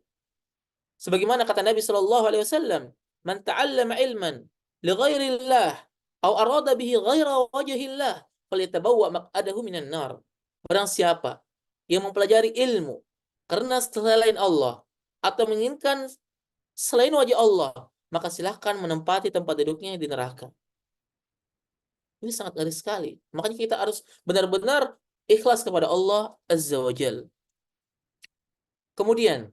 [SPEAKER 3] Sebagaimana kata Nabi Shallallahu Alaihi Wasallam, "Man ta'allama ilman li ghairillah, atau arada bihi ghaira wajhillah, falyatabawwa maq'adahu minan nar." Barang siapa yang mempelajari ilmu karena selain Allah atau menginginkan selain wajah Allah, maka silahkan menempati tempat duduknya di neraka. Ini sangat ngeri sekali. Makanya kita harus benar-benar ikhlas kepada Allah Azza wa Jal. Kemudian,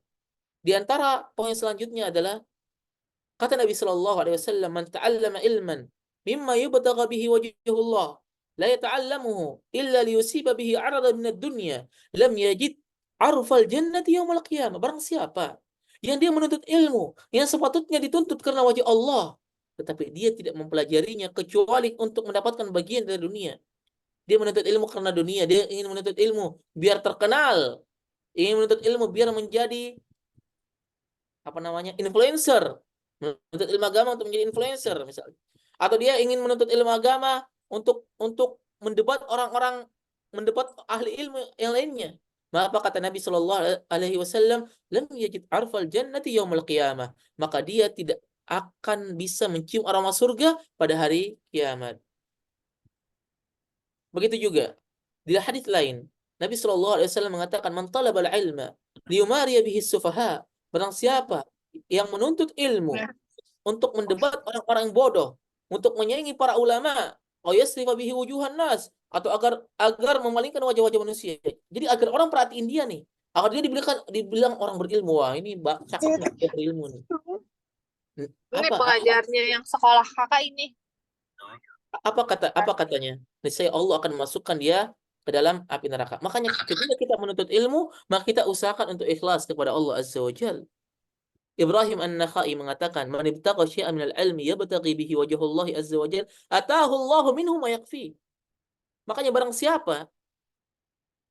[SPEAKER 3] di antara poin selanjutnya adalah kata Nabi Shallallahu Alaihi Wasallam, "Man ta'allama ilman mimma yubtagha bihi wajhullah, la yata'allamuhu illa liyusiba bihi 'aradan min ad-dunya, lam yajid 'arfal jannati yaumal qiyamah." Barang siapa yang dia menuntut ilmu yang sepatutnya dituntut karena wajah Allah, tetapi dia tidak mempelajarinya kecuali untuk mendapatkan bagian dari dunia. Dia menuntut ilmu karena dunia, dia ingin menuntut ilmu biar terkenal, ingin menuntut ilmu biar menjadi influencer, menuntut ilmu agama untuk menjadi influencer misalnya. Atau dia ingin menuntut ilmu agama untuk mendebat orang-orang, mendebat ahli ilmu yang lainnya. Maka kata Nabi Shallallahu Alaihi Wasallam, "Lam yajid arfal jannati yaumil qiyamah." Maka dia tidak akan bisa mencium aroma surga pada hari kiamat. Begitu juga di hadis lain, Nabi Shallallahu Alaihi Wasallam mengatakan, "Man talabal ilma liyumariya bihi sufaha." Barang siapa yang menuntut ilmu untuk mendebat orang-orang bodoh, untuk menyaingi para ulama, yasrifa bihi wujuhan nas, atau agar memalingkan wajah-wajah manusia. Jadi agar orang perhatiin dia nih, agar dia dibilang orang berilmu. Wah, ini cakep nih, dia berilmu nih.
[SPEAKER 2] Ini pengajarnya yang sekolah kakak ini.
[SPEAKER 3] Apa katanya? Niscaya Allah akan memasukkan dia ke dalam api neraka. Makanya ketika kita menuntut ilmu, maka kita usahakan untuk ikhlas kepada Allah Azza wa Jalla. Ibrahim An-Nakhai mengatakan, "Man ibtagha syai'an minal ilmi yabtaghi bihi wajhallahi azza wa jalla, ataahu Allahu minhu ma yakfi." Makanya barang siapa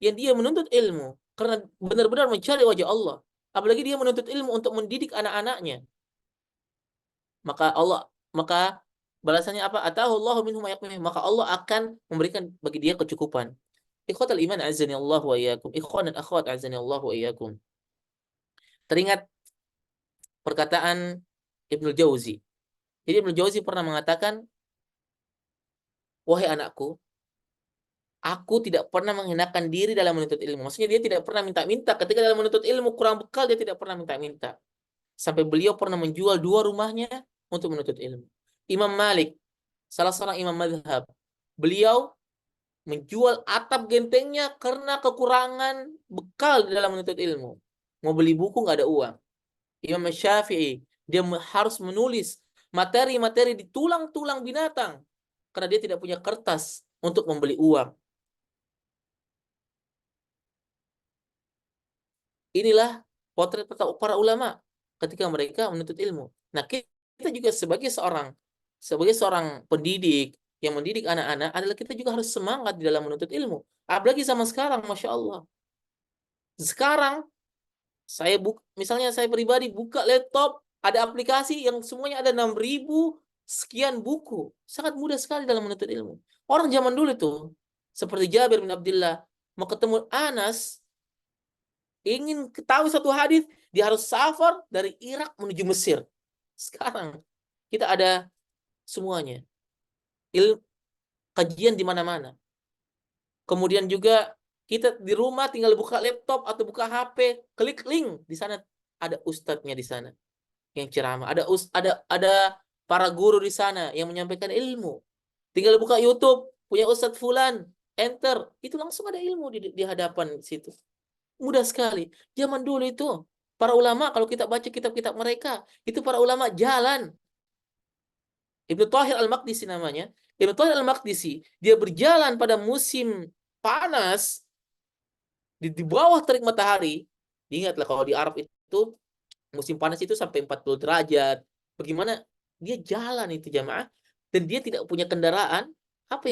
[SPEAKER 3] yang dia menuntut ilmu karena benar-benar mencari wajah Allah, apalagi dia menuntut ilmu untuk mendidik anak-anaknya, maka balasannya apa? Ataahu Allahu minhu ma yakfi. Maka Allah akan memberikan bagi dia kecukupan. Ikhwatal iman azani Allah wa iyyakum. Ikhwan dan akhwat azani Allah wa iyyakum. Teringat perkataan Ibnu Jauzi. Jadi Ibnu Jauzi pernah mengatakan, "Wahai anakku, aku tidak pernah menghinakan diri dalam menuntut ilmu." Maksudnya dia tidak pernah minta-minta. Ketika dalam menuntut ilmu kurang bekal, dia tidak pernah minta-minta. Sampai beliau pernah menjual 2 rumahnya untuk menuntut ilmu. Imam Malik, salah seorang imam mazhab, beliau menjual atap gentengnya karena kekurangan bekal dalam menuntut ilmu. Mau beli buku nggak ada uang. Imam Syafi'i, dia harus menulis materi-materi di tulang-tulang binatang karena dia tidak punya kertas untuk membeli uang. Inilah potret para ulama ketika mereka menuntut ilmu. Nah, kita juga sebagai seorang pendidik yang mendidik anak-anak adalah kita juga harus semangat di dalam menuntut ilmu. Apalagi zaman sekarang, Masya Allah. Sekarang Misalnya saya pribadi buka laptop, ada aplikasi yang semuanya ada 6.000 sekian buku. Sangat mudah sekali dalam menuntut ilmu. Orang zaman dulu tuh, seperti Jabir bin Abdullah, mau ketemu Anas, ingin ketahui satu hadis, dia harus safar dari Irak menuju Mesir. Sekarang kita ada semuanya. Kajian di mana-mana. Kemudian juga kita di rumah tinggal buka laptop atau buka HP, klik link, di sana ada ustadznya di sana yang ceramah, ada para guru di sana yang menyampaikan ilmu. Tinggal buka YouTube, punya ustadz fulan, enter, itu langsung ada ilmu di hadapan situ. Mudah sekali. Zaman dulu itu para ulama, kalau kita baca kitab-kitab mereka, itu para ulama jalan. Ibnu Thahir Al-Maqdisi namanya. Ibnu Thahir Al-Maqdisi, dia berjalan pada musim panas di bawah terik matahari. Ingatlah kalau di Arab itu musim panas itu sampai 40 derajat. Bagaimana dia jalan itu jamaah, dan dia tidak punya kendaraan. Apa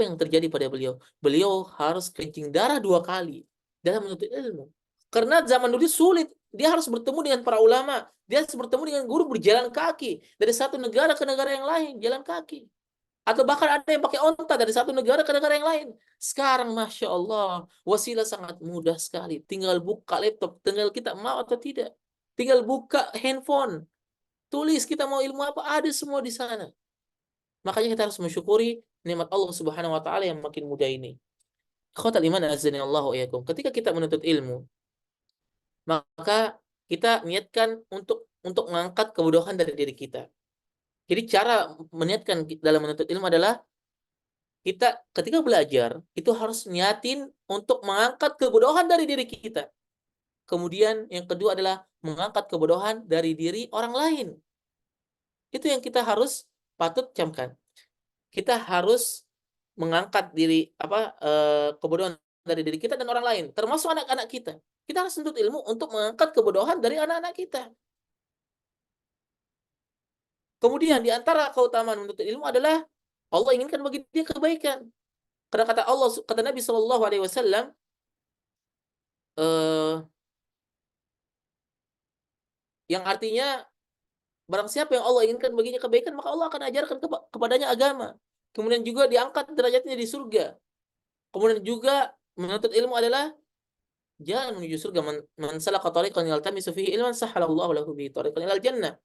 [SPEAKER 3] yang terjadi pada beliau? Beliau harus kencing darah 2 kali dalam menuntut ilmu. Karena zaman dulu sulit. Dia harus bertemu dengan para ulama. Dia harus bertemu dengan guru berjalan kaki. Dari satu negara ke negara yang lain, jalan kaki. Atau bahkan ada yang pakai onta dari satu negara ke negara yang lain. Sekarang, Masya Allah, wasilah sangat mudah sekali. Tinggal buka laptop, tinggal kita mau atau tidak. Tinggal buka handphone. Tulis kita mau ilmu apa, ada semua di sana. Makanya kita harus mensyukuri nikmat Allah Subhanahu wa taala yang makin mudah ini. Ikhwatal iman azani Allah wa iyyakum. Ketika kita menuntut ilmu, maka kita niatkan untuk mengangkat kebodohan dari diri kita. Jadi cara meniatkan dalam menuntut ilmu adalah kita ketika belajar itu harus niatin untuk mengangkat kebodohan dari diri kita. Kemudian yang kedua adalah mengangkat kebodohan dari diri orang lain. Itu yang kita harus patut camkan. Kita harus mengangkat kebodohan dari diri kita dan orang lain, termasuk anak-anak kita. Kita harus menuntut ilmu untuk mengangkat kebodohan dari anak-anak kita. Kemudian di antara keutamaan menuntut ilmu adalah Allah inginkan bagi dia kebaikan. Karena kata Nabi Shallallahu Alaihi Wasallam, yang artinya barang siapa yang Allah inginkan baginya kebaikan, maka Allah akan ajarkan kepadanya agama. Kemudian juga diangkat derajatnya di surga. Kemudian juga menuntut ilmu adalah jalan menuju surga. Man salaka tariqan yaltamisu fihi ilman sahhalallahu lahu bihi tariqan ilal jannah.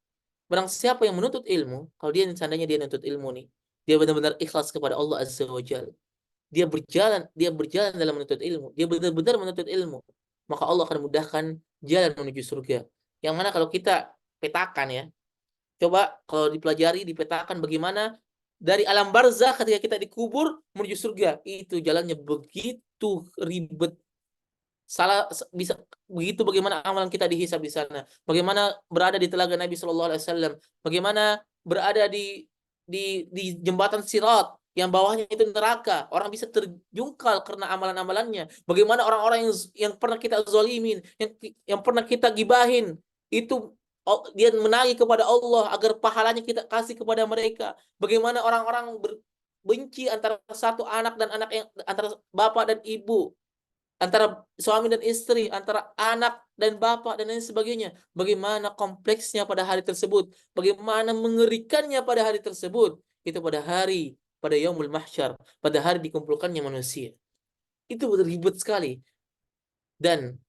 [SPEAKER 3] Barang siapa yang menuntut ilmu, kalau seandainya dia menuntut ilmu nih, dia benar-benar ikhlas kepada Allah Azza wa Jalla. Dia berjalan dalam menuntut ilmu. Dia benar-benar menuntut ilmu. Maka Allah akan mudahkan jalan menuju surga. Yang mana kalau kita petakan ya, coba kalau dipelajari, dipetakan bagaimana dari alam barzah ketika kita dikubur menuju surga, itu jalannya begitu ribet. Bisa begitu bagaimana amalan kita dihisab di sana. Bagaimana berada di telaga Nabi Shallallahu Alaihi Wasallam. Bagaimana berada di jembatan Sirat yang bawahnya itu neraka. Orang bisa terjungkal karena amalan-amalannya. Bagaimana orang-orang yang pernah kita zalimin, yang pernah kita gibahin, itu dia menagih kepada Allah agar pahalanya kita kasih kepada mereka. Bagaimana orang-orang benci antara satu anak dan anak, yang antara bapak dan ibu, antara suami dan istri, antara anak dan bapak dan lain sebagainya. Bagaimana kompleksnya pada hari tersebut, bagaimana mengerikannya pada hari tersebut. Itu pada yaumul mahsyar, pada hari dikumpulkannya manusia. Itu ribet sekali. Dan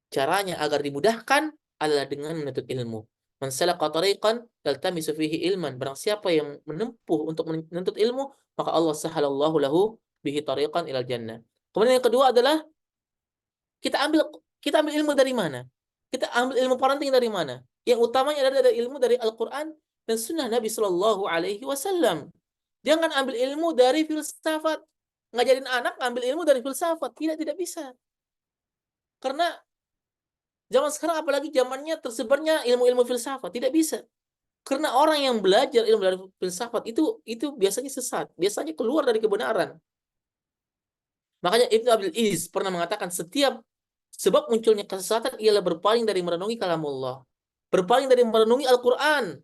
[SPEAKER 3] caranya agar dimudahkan adalah dengan menuntut ilmu. Man salaka tariqan yaltamisu fihi ilman. Barang siapa yang menempuh untuk menuntut ilmu, maka Allah sahhalallahu lahu bihi tariqan ilal jannah. Kemudian yang kedua adalah kita ambil ilmu dari mana? Kita ambil ilmu parenting dari mana? Yang utamanya adalah dari ilmu dari Al-Quran dan Sunnah Nabi Shallallahu Alaihi Wasallam. Jangan ambil ilmu dari filsafat. Ngajarin anak ambil ilmu dari filsafat, tidak bisa. Karena zaman sekarang apalagi zamannya tersebarnya ilmu-ilmu filsafat, tidak bisa. Karena orang yang belajar ilmu dari filsafat itu biasanya sesat, biasanya keluar dari kebenaran. Makanya Ibnu Abil Iz pernah mengatakan setiap sebab munculnya kesesatan ialah berpaling dari merenungi kalamullah. Berpaling dari merenungi Al-Quran.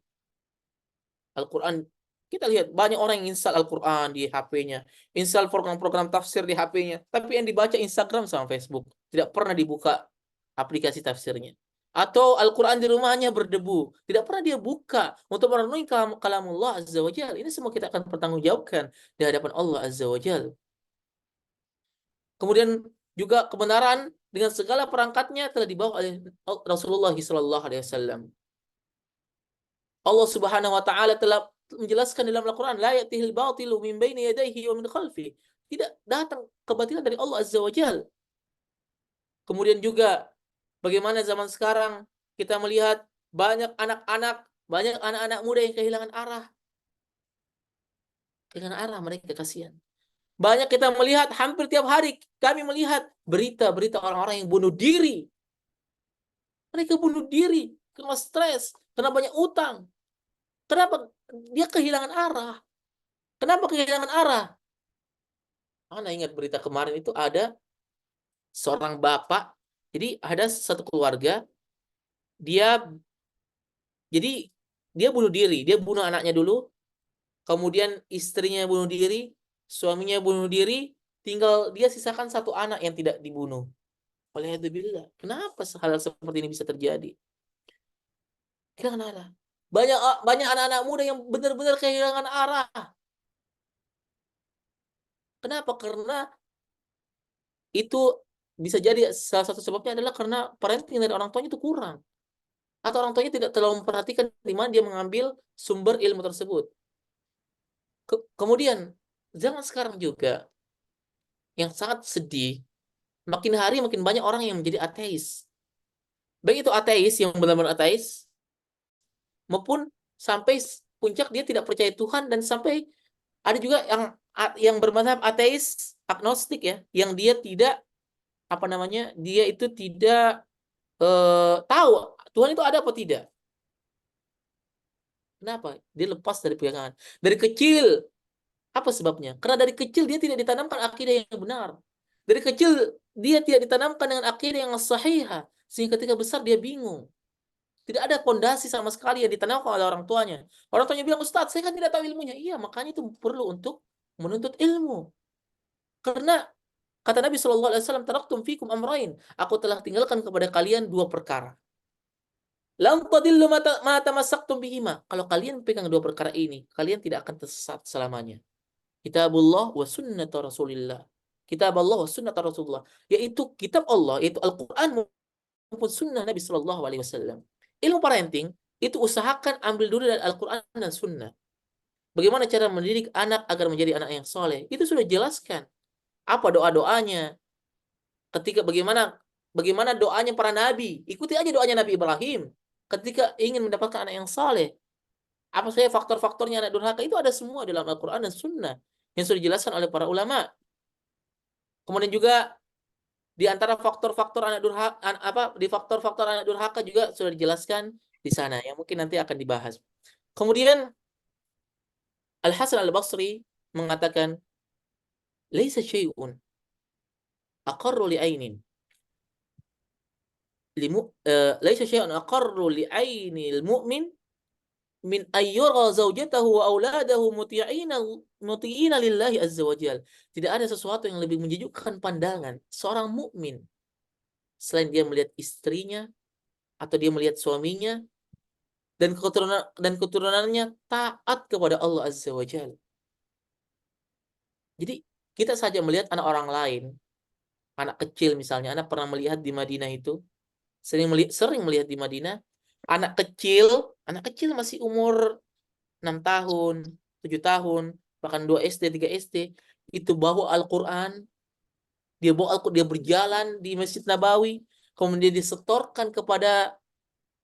[SPEAKER 3] Al-Quran, kita lihat banyak orang yang install Al-Quran di HP-nya. Install program-program tafsir di HP-nya. Tapi yang dibaca Instagram sama Facebook. Tidak pernah dibuka aplikasi tafsirnya. Atau Al-Quran di rumahnya berdebu, tidak pernah dia buka untuk merenungi kalamullah Azza wa Jal. Ini semua kita akan pertanggungjawabkan di hadapan Allah Azza wa Jal. Kemudian juga kebenaran dengan segala perangkatnya telah dibawa oleh Rasulullah SAW. Allah Subhanahu wa taala telah menjelaskan dalam Al-Qur'an, la ya'tihil batilu min baini yadayhi wa min khalfi. Tidak datang kebatilan dari Allah Azza wa Jal. Kemudian juga bagaimana zaman sekarang kita melihat banyak anak-anak muda yang kehilangan arah. Kehilangan arah, mereka kasihan. Banyak kita melihat, hampir tiap hari kami melihat berita-berita orang-orang yang bunuh diri. Mereka bunuh diri karena stres, karena banyak utang. Kenapa? Dia kehilangan arah. Kenapa kehilangan arah? Ana ingat berita kemarin itu ada seorang bapak. Jadi ada satu keluarga, dia jadi dia bunuh diri. Dia bunuh anaknya dulu, kemudian istrinya bunuh diri, suaminya bunuh diri, tinggal dia sisakan satu anak yang tidak dibunuh. Walhamdulillah. Kenapa hal seperti ini bisa terjadi? Kehilangan arah. Banyak anak-anak muda yang benar-benar kehilangan arah. Kenapa? Karena itu bisa jadi salah satu sebabnya adalah karena parenting dari orang tuanya itu kurang. Atau orang tuanya tidak terlalu memperhatikan di mana dia mengambil sumber ilmu tersebut. Kemudian, zaman sekarang juga yang sangat sedih, makin hari makin banyak orang yang menjadi ateis. Baik itu ateis yang benar-benar ateis, maupun sampai puncak dia tidak percaya Tuhan, dan sampai ada juga yang bermadzhab ateis agnostik ya, yang dia tidak dia itu tidak tahu Tuhan itu ada apa tidak. Kenapa? Dia lepas dari pegangan. Dari kecil, apa sebabnya? Karena dari kecil dia tidak ditanamkan akidah yang benar. Dari kecil dia tidak ditanamkan dengan akidah yang sahihah, sehingga ketika besar dia bingung. Tidak ada fondasi sama sekali yang ditanamkan oleh orang tuanya. Orang tuanya bilang, Ustaz, saya kan tidak tahu ilmunya. Iya, makanya itu perlu untuk menuntut ilmu. Karena kata Nabi SAW, taraktum fikum amrain. Aku telah tinggalkan kepada kalian dua perkara. Lam tadillu ma tamassaktum bihima. Kalau kalian pegang dua perkara ini, kalian tidak akan tersesat selamanya. Kitabullah wa sunnat Rasulillah. Kitab Allah wa sunnat Rasulullah. Yaitu kitab Allah, yaitu Al-Quran maupun sunnah Nabi Sallallahu Alaihi Wasallam. Ilmu parenting itu usahakan ambil dulu dari Al-Quran dan sunnah. Bagaimana cara mendidik anak agar menjadi anak yang soleh? Itu sudah jelaskan. Apa doa-doanya? Ketika bagaimana doanya para nabi? Ikuti aja doanya Nabi Ibrahim ketika ingin mendapatkan anak yang saleh. Apa saja faktor-faktornya anak durhaka, itu ada semua dalam Al-Quran dan Sunnah yang sudah dijelaskan oleh para ulama. Kemudian juga di antara faktor-faktor anak durhaka, di faktor-faktor anak durhaka juga sudah dijelaskan di sana yang mungkin nanti akan dibahas. Kemudian Al-Hasan Al-Basri mengatakan, "Laisa syai'un aqarru li'ainin laisa syai'un aqarru li'ainil mu'min min ayyura zaujatahu wa auladahu muti'ina lillahi azza wajal." Tidak ada sesuatu yang lebih menyejukkan pandangan seorang mukmin selain dia melihat istrinya atau dia melihat suaminya dan keturunannya taat kepada Allah azza wajal. Jadi kita saja melihat anak orang lain, anak kecil misalnya, anak pernah melihat di Madinah itu, sering melihat di Madinah, anak kecil masih umur 6 tahun, 7 tahun, bahkan 2 SD, 3 SD, itu bawa Al-Quran, dia berjalan di Masjid Nabawi, kemudian disetorkan kepada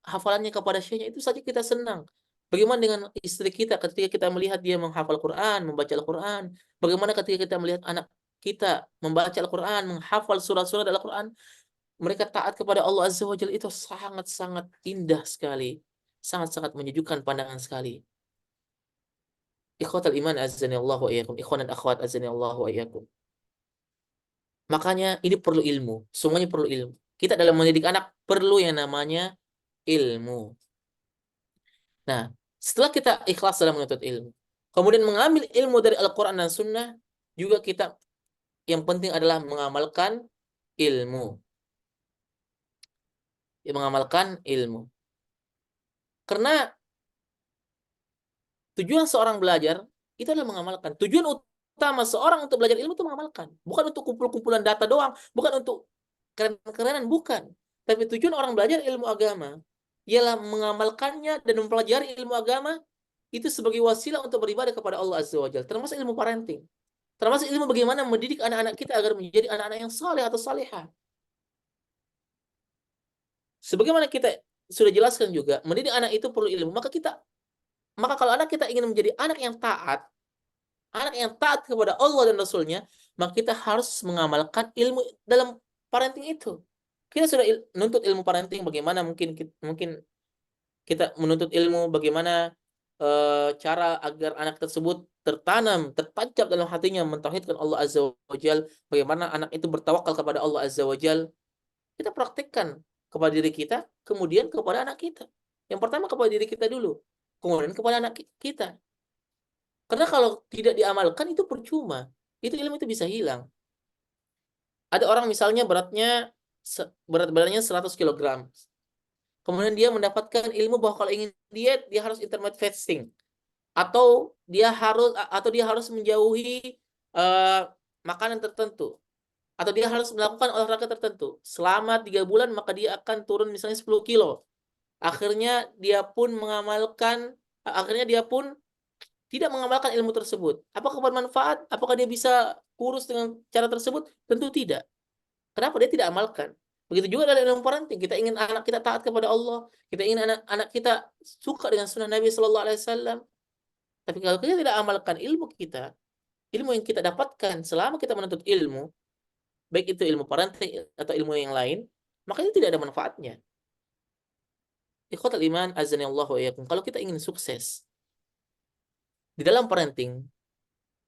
[SPEAKER 3] hafalannya kepada syekhnya, itu saja kita senang. Bagaimana dengan istri kita ketika kita melihat dia menghafal Quran, membaca Al-Quran? Bagaimana ketika kita melihat anak kita membaca Al-Quran, menghafal surat-surat Al-Quran? Mereka taat kepada Allah Azza wa Jalla, itu sangat-sangat indah sekali. Sangat-sangat menyejukkan pandangan sekali. Ikhwatal iman azani Allah wa iyyakum. Ikhwan dan akhwat azani Allah wa iyyakum. Makanya ini perlu ilmu. Semuanya perlu ilmu. Kita dalam mendidik anak perlu yang namanya ilmu. Nah, setelah kita ikhlas dalam menuntut ilmu, kemudian mengambil ilmu dari Al-Quran dan Sunnah, juga kita yang penting adalah mengamalkan ilmu. mengamalkan ilmu. Karena tujuan seorang belajar itu adalah mengamalkan. Tujuan utama seorang untuk belajar ilmu itu mengamalkan. Bukan untuk kumpul-kumpulan data doang, bukan untuk keren-kerenan, bukan. Tapi tujuan orang belajar ilmu agama ialah mengamalkannya dan mempelajari ilmu agama itu sebagai wasilah untuk beribadah kepada Allah Azza wa Jalla. Termasuk ilmu parenting. Termasuk ilmu bagaimana mendidik anak-anak kita agar menjadi anak-anak yang saleh atau salihah. Sebagaimana kita sudah jelaskan juga, mendidik anak itu perlu ilmu. Maka kalau anak kita ingin menjadi anak yang taat kepada Allah dan Rasulnya, maka kita harus mengamalkan ilmu dalam parenting itu. Kita sudah menuntut ilmu parenting, bagaimana mungkin kita menuntut ilmu bagaimana cara agar anak tersebut tertancap dalam hatinya mentauhidkan Allah Azza wa Jal, bagaimana anak itu bertawakal kepada Allah Azza wa Jal. Kita praktikkan kepada diri kita, kemudian kepada anak kita. Yang pertama kepada diri kita dulu, kemudian kepada anak kita. Karena kalau tidak diamalkan itu percuma. Itu ilmu itu bisa hilang. Ada orang misalnya berat badannya 100 kg. Kemudian dia mendapatkan ilmu bahwa kalau ingin diet dia harus intermittent fasting atau dia harus menjauhi makanan tertentu atau dia harus melakukan olahraga tertentu selama 3 bulan, maka dia akan turun misalnya 10 kilo. Akhirnya dia pun tidak mengamalkan ilmu tersebut. Apakah bermanfaat? Apakah dia bisa kurus dengan cara tersebut? Tentu tidak. Kenapa? Dia tidak amalkan. Begitu juga dalam ilmu parenting. Kita ingin anak kita taat kepada Allah. Kita ingin anak kita suka dengan sunnah Nabi Sallallahu Alaihi Wasallam. Tapi kalau kita tidak amalkan ilmu yang kita dapatkan selama kita menuntut ilmu, baik itu ilmu parenting atau ilmu yang lain, maka itu tidak ada manfaatnya. Ikhwatul iman, azani Allah wa iyyakum. Kalau kita ingin sukses di dalam parenting,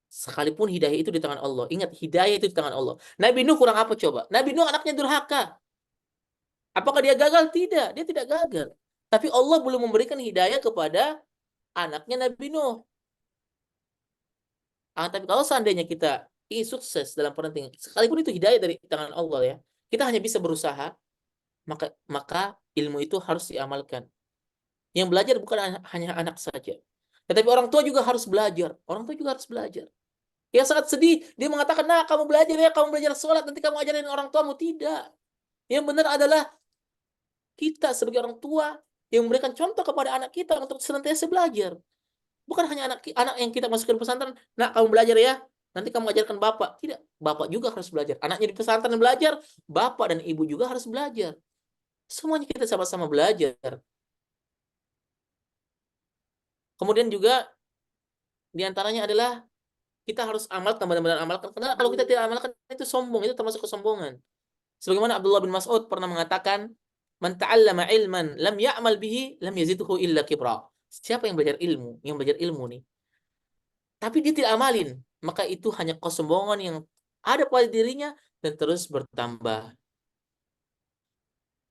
[SPEAKER 3] sekalipun hidayah itu di tangan Allah. Ingat, hidayah itu di tangan Allah. Nabi Nuh kurang apa coba? Nabi Nuh anaknya durhaka. Apakah dia gagal? Tidak, dia tidak gagal. Tapi Allah belum memberikan hidayah kepada anaknya Nabi Nuh. Tapi kalau seandainya kita ingin sukses dalam parenting, sekalipun itu hidayah dari tangan Allah ya, kita hanya bisa berusaha, maka ilmu itu harus diamalkan. Yang belajar bukan hanya anak saja, tetapi orang tua juga harus belajar. Orang tua juga harus belajar. Yang sangat sedih, dia mengatakan, nah kamu belajar sholat, nanti kamu ajarin orang tuamu. Tidak. Yang benar adalah kita sebagai orang tua yang memberikan contoh kepada anak kita untuk senantiasa belajar. Bukan hanya anak yang kita masukkan pesantren, nah kamu belajar ya, nanti kamu ajarkan bapak. Tidak, bapak juga harus belajar. Anaknya di pesantren belajar, bapak dan ibu juga harus belajar. Semuanya kita sama-sama belajar. Kemudian juga diantaranya adalah kita harus amalkan, benar-benar amalkan. Karena kalau kita tidak amalkan, itu sombong, itu termasuk kesombongan. Sebagaimana Abdullah bin Mas'ud pernah mengatakan, "Man ta'allama ilman lam ya'mal bihi lam yazidhu illa kibra." Siapa yang belajar ilmu nih, tapi dia tidak amalin, maka itu hanya kesombongan yang ada pada dirinya dan terus bertambah.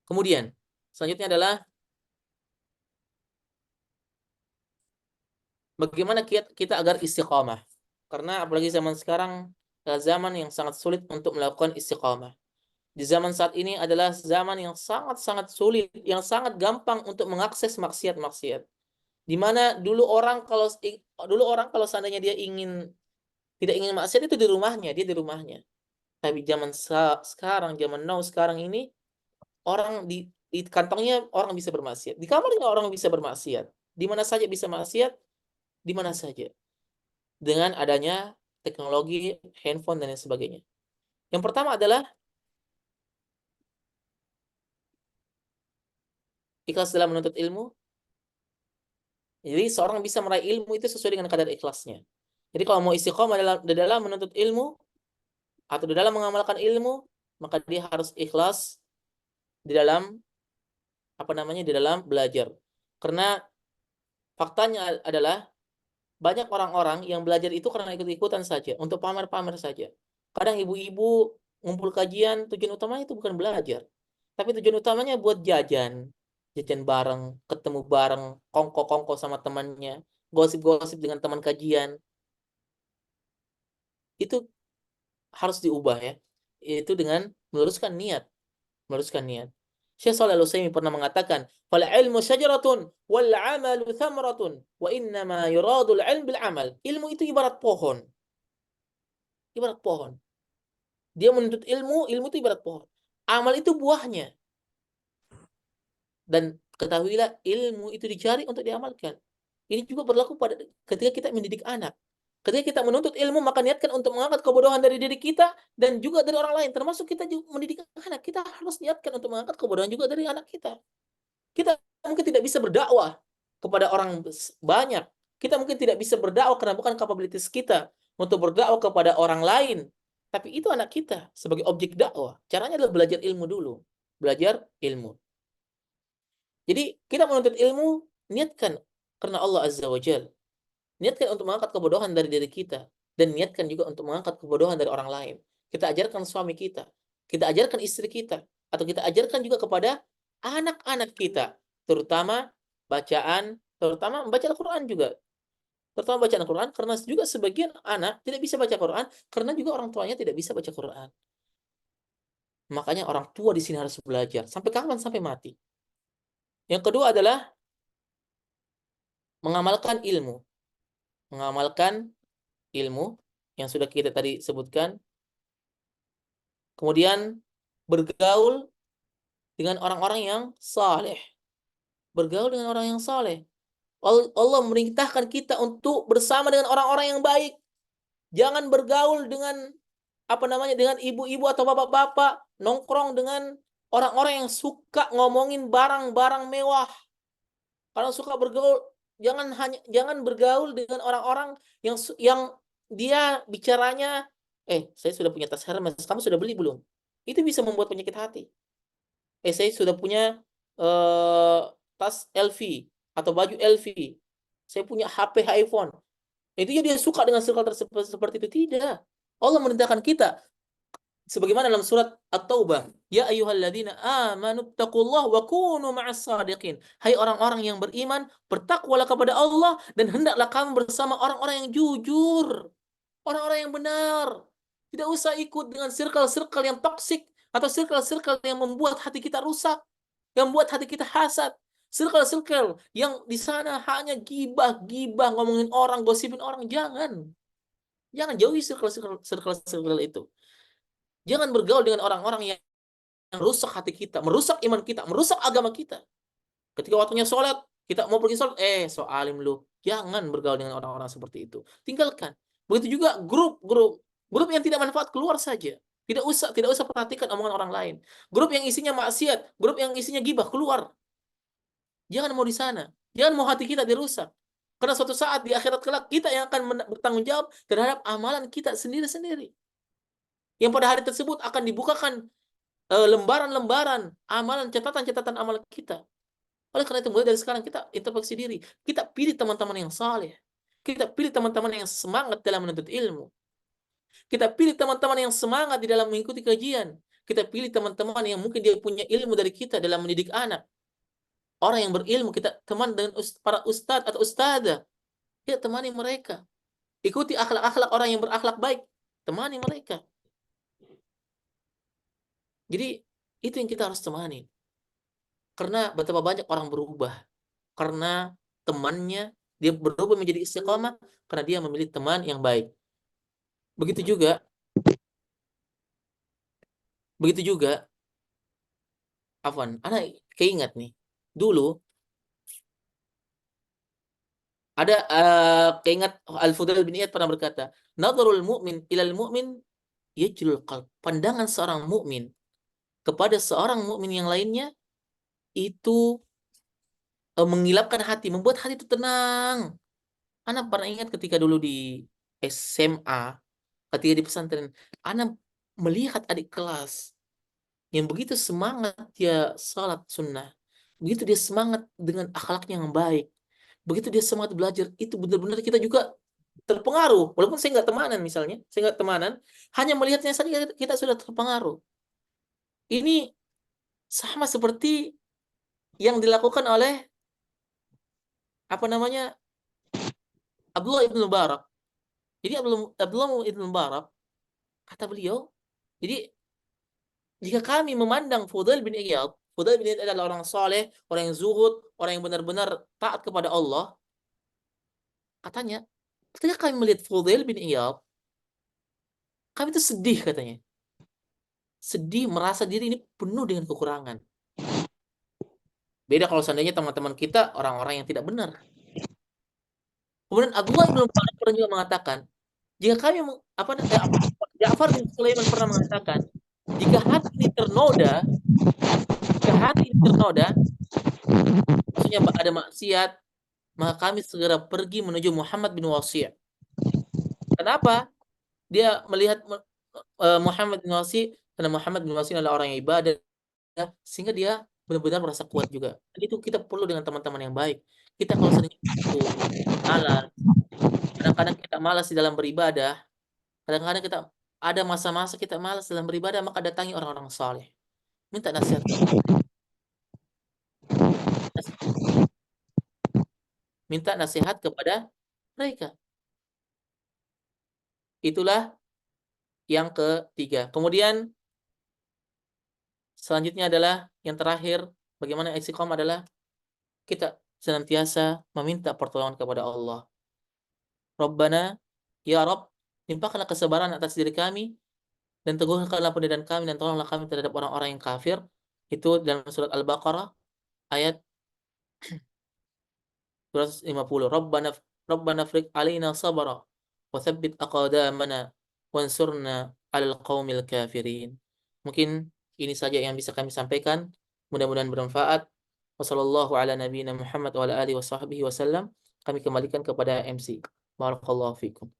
[SPEAKER 3] Kemudian, selanjutnya adalah bagaimana kita agar istiqamah. Karena apalagi zaman sekarang adalah zaman yang sangat sulit untuk melakukan istiqamah. Di zaman saat ini adalah zaman yang sangat-sangat sulit, yang sangat gampang untuk mengakses maksiat-maksiat. Di mana dulu orang kalau seandainya dia tidak ingin maksiat itu di rumahnya. Tapi zaman now sekarang ini orang di kantongnya orang bisa bermaksiat. Di kamarnya orang bisa bermaksiat. Di mana saja bisa maksiat, di mana saja. Dengan adanya teknologi, handphone dan lain sebagainya. Yang pertama adalah ikhlas dalam menuntut ilmu. Jadi seorang bisa meraih ilmu itu sesuai dengan kadar ikhlasnya. Jadi kalau mau istiqomah dalam menuntut ilmu atau di dalam mengamalkan ilmu, maka dia harus ikhlas di dalam di dalam belajar. Karena faktanya adalah banyak orang-orang yang belajar itu karena ikut-ikutan saja, untuk pamer-pamer saja. Kadang ibu-ibu ngumpul kajian, tujuan utamanya itu bukan belajar. Tapi tujuan utamanya buat jajan bareng, ketemu bareng, kongko-kongko sama temannya, gosip-gosip dengan teman kajian. Itu harus diubah ya. Itu dengan meluruskan niat. Syekh Shalih Al-Utsaimin pernah mengatakan, "Fal ilmu syajaratun wal 'amalu thamratun wa innama yuradul 'ilm bil 'amal." Ilmu itu ibarat pohon. Ibarat pohon. Dia menuntut ilmu, ilmu itu ibarat pohon. Amal itu buahnya. Dan ketahuilah ilmu itu dicari untuk diamalkan. Ini juga berlaku pada ketika kita mendidik anak. Ketika kita menuntut ilmu, maka niatkan untuk mengangkat kebodohan dari diri kita dan juga dari orang lain. Termasuk kita juga mendidik anak. Kita harus niatkan untuk mengangkat kebodohan juga dari anak kita. Kita mungkin tidak bisa berdakwah kepada orang banyak. Kita mungkin tidak bisa berdakwah karena bukan kapabilitas kita untuk berdakwah kepada orang lain. Tapi itu anak kita sebagai objek dakwah. Caranya adalah belajar ilmu dulu. Belajar ilmu. Jadi kita menuntut ilmu, niatkan karena Allah Azza wa Jal. Niatkan untuk mengangkat kebodohan dari diri kita. Dan niatkan juga untuk mengangkat kebodohan dari orang lain. Kita ajarkan suami kita. Kita ajarkan istri kita. Atau kita ajarkan juga kepada anak-anak kita. Terutama bacaan, terutama membaca Al-Quran juga. Terutama bacaan Al-Quran, karena juga sebagian anak tidak bisa baca Quran, karena juga orang tuanya tidak bisa baca Quran. Makanya orang tua di sini harus belajar. Sampai kapan? Sampai mati. Yang kedua adalah mengamalkan ilmu. Mengamalkan ilmu yang sudah kita tadi sebutkan. Kemudian bergaul dengan orang-orang yang saleh. Bergaul dengan orang yang saleh. Allah memerintahkan kita untuk bersama dengan orang-orang yang baik. Jangan bergaul dengan dengan ibu-ibu atau bapak-bapak, nongkrong dengan orang-orang yang suka ngomongin barang-barang mewah. Kalau suka bergaul, jangan bergaul dengan orang-orang yang dia bicaranya, saya sudah punya tas Hermes, kamu sudah beli belum? Itu bisa membuat penyakit hati. Saya sudah punya tas LV atau baju LV. Saya punya HP iPhone. Itu dia suka dengan circle seperti itu. Tidak. Allah merintahkan kita sebagaimana dalam surat At-Taubah, ya ayyuhalladzina amanu taqullaha wa kunu ma'as shadiqin. Hai orang-orang yang beriman, bertakwalah kepada Allah dan hendaklah kamu bersama orang-orang yang jujur, orang-orang yang benar. Tidak usah ikut dengan circle-circle yang toksik atau circle-circle yang membuat hati kita rusak, yang membuat hati kita hasad. Circle-circle yang di sana hanya gibah-gibah, ngomongin orang, gosipin orang. Jangan jauhi circle-circle itu. Jangan bergaul dengan orang-orang yang merusak hati kita, merusak iman kita, merusak agama kita. Ketika waktunya sholat, kita mau pergi sholat, so alim lu. Jangan bergaul dengan orang-orang seperti itu. Tinggalkan. Begitu juga grup yang tidak manfaat, keluar saja. Tidak usah perhatikan omongan orang lain. Grup yang isinya maksiat, grup yang isinya gibah, keluar. Jangan mau di sana. Jangan mau hati kita dirusak. Karena suatu saat di akhirat kelak kita yang akan bertanggung jawab terhadap amalan kita sendiri-sendiri. Yang pada hari tersebut akan dibukakan lembaran-lembaran amalan, catatan-catatan amalan kita. Oleh karena itu, mulai dari sekarang kita introspeksi diri. Kita pilih teman-teman yang saleh. Kita pilih teman-teman yang semangat dalam menuntut ilmu. Kita pilih teman-teman yang semangat di dalam mengikuti kajian. Kita pilih teman-teman yang mungkin dia punya ilmu dari kita dalam mendidik anak. Orang yang berilmu, kita teman dengan para ustadz atau ustadzah. Kita temani mereka. Ikuti akhlak-akhlak orang yang berakhlak baik. Temani mereka. Jadi itu yang kita harus temani. Karena betapa banyak orang berubah. Karena temannya, dia berubah menjadi istiqamah karena dia memilih teman yang baik. Begitu juga, Afwan, anak keingat nih. Dulu ada keingat Al-Fudail bin Iyad pernah berkata, "Nadharul mu'min ilal mu'min yajlul qalb." Pandangan seorang mukmin kepada seorang mukmin yang lainnya itu mengilapkan hati, membuat hati itu tenang. Anak pernah ingat ketika dulu di SMA, ketika di pesantren, anak melihat adik kelas yang begitu semangat dia salat sunnah, begitu dia semangat dengan akhlaknya yang baik, begitu dia semangat belajar, itu benar-benar kita juga terpengaruh. Walaupun saya nggak temanan misalnya, saya nggak temanan, hanya melihatnya saja kita sudah terpengaruh. Ini sama seperti yang dilakukan oleh Abdullah ibn Mubarak. Jadi Abdullah ibn Mubarak, kata beliau, jadi jika kami memandang Fudail bin Iyad Fudail bin Iyad adalah orang soleh, orang yang zuhud, orang yang benar-benar taat kepada Allah. Katanya, ketika kami melihat Fudail bin Iyad, kami itu sedih katanya. Sedih, merasa diri ini penuh dengan kekurangan. Beda kalau seandainya teman-teman kita orang-orang yang tidak benar. Kemudian Abdullah bin Mubarak pernah juga mengatakan, jika kami Ja'far bin Sulaiman pernah mengatakan, jika hati ini ternoda, maksudnya ada maksiat, maka kami segera pergi menuju Muhammad bin Wasi'. Kenapa? Dia melihat Muhammad bin Wasi', karena Muhammad bin Wasi' adalah orang yang ibadah, sehingga dia benar-benar merasa kuat juga. Dan itu kita perlu dengan teman-teman yang baik. Kita kalau sering itu malas, kadang-kadang kita malas di dalam beribadah, kadang-kadang kita ada masa-masa kita malas dalam beribadah, maka datangi orang-orang saleh. Minta nasihat kepada mereka. Minta nasihat kepada mereka. Itulah yang ketiga. Kemudian selanjutnya adalah yang terakhir, bagaimana istiqomah adalah kita senantiasa meminta pertolongan kepada Allah. Rabbana, ya Rabb, limpahkanlah kesabaran atas diri kami dan teguhkanlah pendirian kami dan tolonglah kami terhadap orang-orang yang kafir. Itu dalam surat Al-Baqarah ayat 250. Rabbana frik alaina sabra wa tsabbit aqdamana wansurna 'alal qaumil kafirin. Mungkin ini saja yang bisa kami sampaikan. Mudah-mudahan bermanfaat. Wassallallahu ala nabiyyina Muhammad wa ala alihi washabbihi wasallam. Kami kembalikan kepada MC. Barakallahu fikum.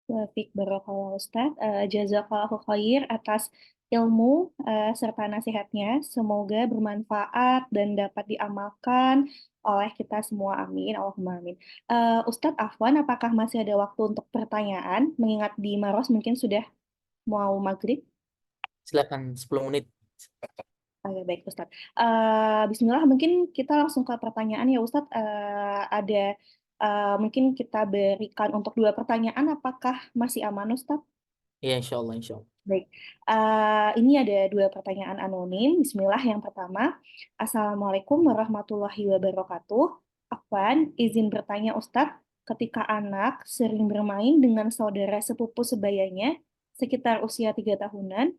[SPEAKER 1] Wafik Barakallah Ustadz, jazakallahu khair atas ilmu serta nasihatnya. Semoga bermanfaat dan dapat diamalkan oleh kita semua. Amin. Allahumma amin. Ustadz Afwan, apakah masih ada waktu untuk pertanyaan? Mengingat di Maros mungkin sudah mau maghrib.
[SPEAKER 3] Silakan 10 menit.
[SPEAKER 1] Oke, baik Ustadz. Bismillah, mungkin kita langsung ke pertanyaan ya Ustadz. Ada mungkin kita berikan untuk 2 pertanyaan, apakah masih aman Ustadz?
[SPEAKER 3] Ya, insyaallah, insyaallah.
[SPEAKER 1] Baik, ini ada 2 pertanyaan anonim. Bismillah, yang pertama. Assalamualaikum warahmatullahi wabarakatuh. Afwan, izin bertanya Ustadz, ketika anak sering bermain dengan saudara sepupu sebayanya sekitar usia 3 tahunan,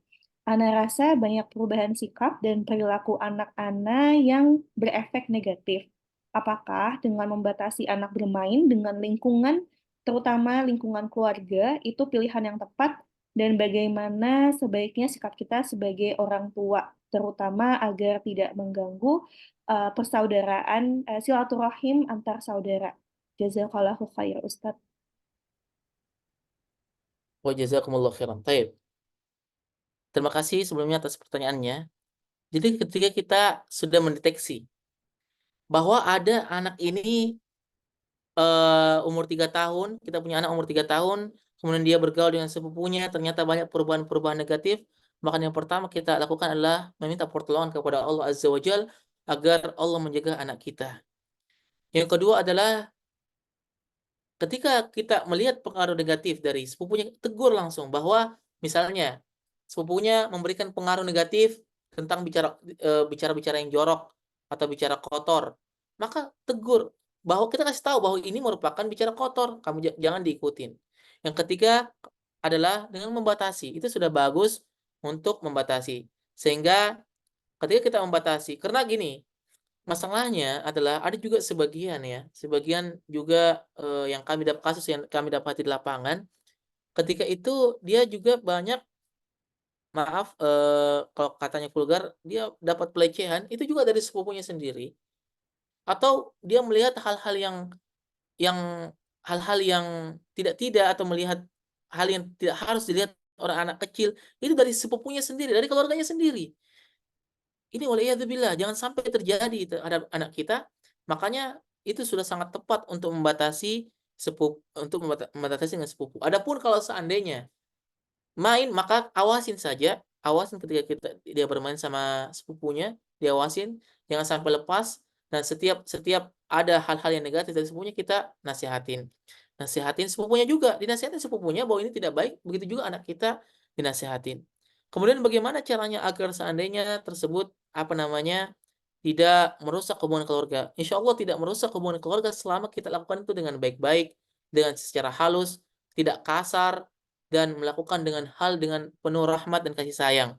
[SPEAKER 1] Ana rasa banyak perubahan sikap dan perilaku anak-anak yang berefek negatif. Apakah dengan membatasi anak bermain dengan lingkungan, terutama lingkungan keluarga, itu pilihan yang tepat? Dan bagaimana sebaiknya sikap kita sebagai orang tua, terutama agar tidak mengganggu persaudaraan, silaturahim antar saudara. Jazakallahu khair, Ustadz.
[SPEAKER 3] Wa jazakumullahu khairan. Baik. Terima kasih sebelumnya atas pertanyaannya. Jadi ketika kita sudah mendeteksi bahwa ada anak ini umur 3 tahun, kita punya anak umur 3 tahun, kemudian dia bergaul dengan sepupunya, ternyata banyak perubahan-perubahan negatif, maka yang pertama kita lakukan adalah meminta pertolongan kepada Allah Azza wa Jalla agar Allah menjaga anak kita. Yang kedua adalah ketika kita melihat pengaruh negatif dari sepupunya, tegur langsung bahwa misalnya sepupunya memberikan pengaruh negatif tentang bicara-bicara yang jorok atau bicara kotor, maka tegur bahwa kita kasih tahu bahwa ini merupakan bicara kotor, kamu jangan diikutin. Yang ketiga adalah dengan membatasi. Itu sudah bagus untuk membatasi. Sehingga ketika kita membatasi, karena gini, masalahnya adalah ada juga sebagian juga yang kasus yang kami dapati di lapangan, ketika itu dia juga banyak, maaf, kalau katanya vulgar, dia dapat pelecehan, itu juga dari sepupunya sendiri. Atau dia melihat yang hal-hal yang tidak atau melihat hal yang tidak harus dilihat orang anak kecil, itu dari sepupunya sendiri, dari keluarganya sendiri. Ini waliyadzubillah, jangan sampai terjadi terhadap anak kita. Makanya itu sudah sangat tepat untuk membatasi membatasi dengan sepupu. Adapun kalau seandainya main, maka awasin ketika dia bermain sama sepupunya, diawasin, jangan sampai lepas, dan setiap ada hal-hal yang negatif dari sepupunya kita nasihatin. Nasihatin sepupunya juga, dinasihatin sepupunya bahwa ini tidak baik, begitu juga anak kita dinasihatin. Kemudian bagaimana caranya agar seandainya tersebut apa namanya, tidak merusak hubungan keluarga. Insya Allah tidak merusak hubungan keluarga selama kita lakukan itu dengan baik-baik, dengan secara halus, tidak kasar, dan melakukan dengan penuh rahmat dan kasih sayang.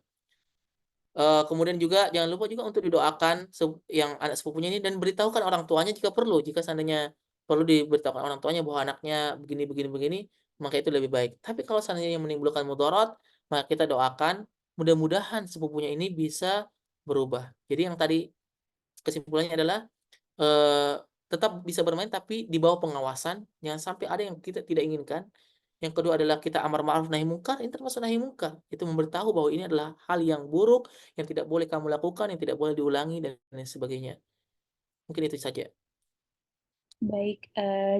[SPEAKER 3] Kemudian juga jangan lupa juga untuk didoakan yang anak sepupunya ini dan beritahukan orang tuanya jika perlu. Jika seandainya perlu diberitahukan orang tuanya bahwa anaknya begini begini begini, maka itu lebih baik. Tapi kalau seandainya menimbulkan mudarat, maka kita doakan mudah-mudahan sepupunya ini bisa berubah. Jadi yang tadi kesimpulannya adalah tetap bisa bermain tapi di bawah pengawasan, jangan sampai ada yang kita tidak inginkan. Yang kedua adalah kita amar ma'ruf nahi mungkar, ini termasuk nahi mungkar. Itu memberitahu bahwa ini adalah hal yang buruk, yang tidak boleh kamu lakukan, yang tidak boleh diulangi, dan lain sebagainya. Mungkin itu saja.
[SPEAKER 1] Baik,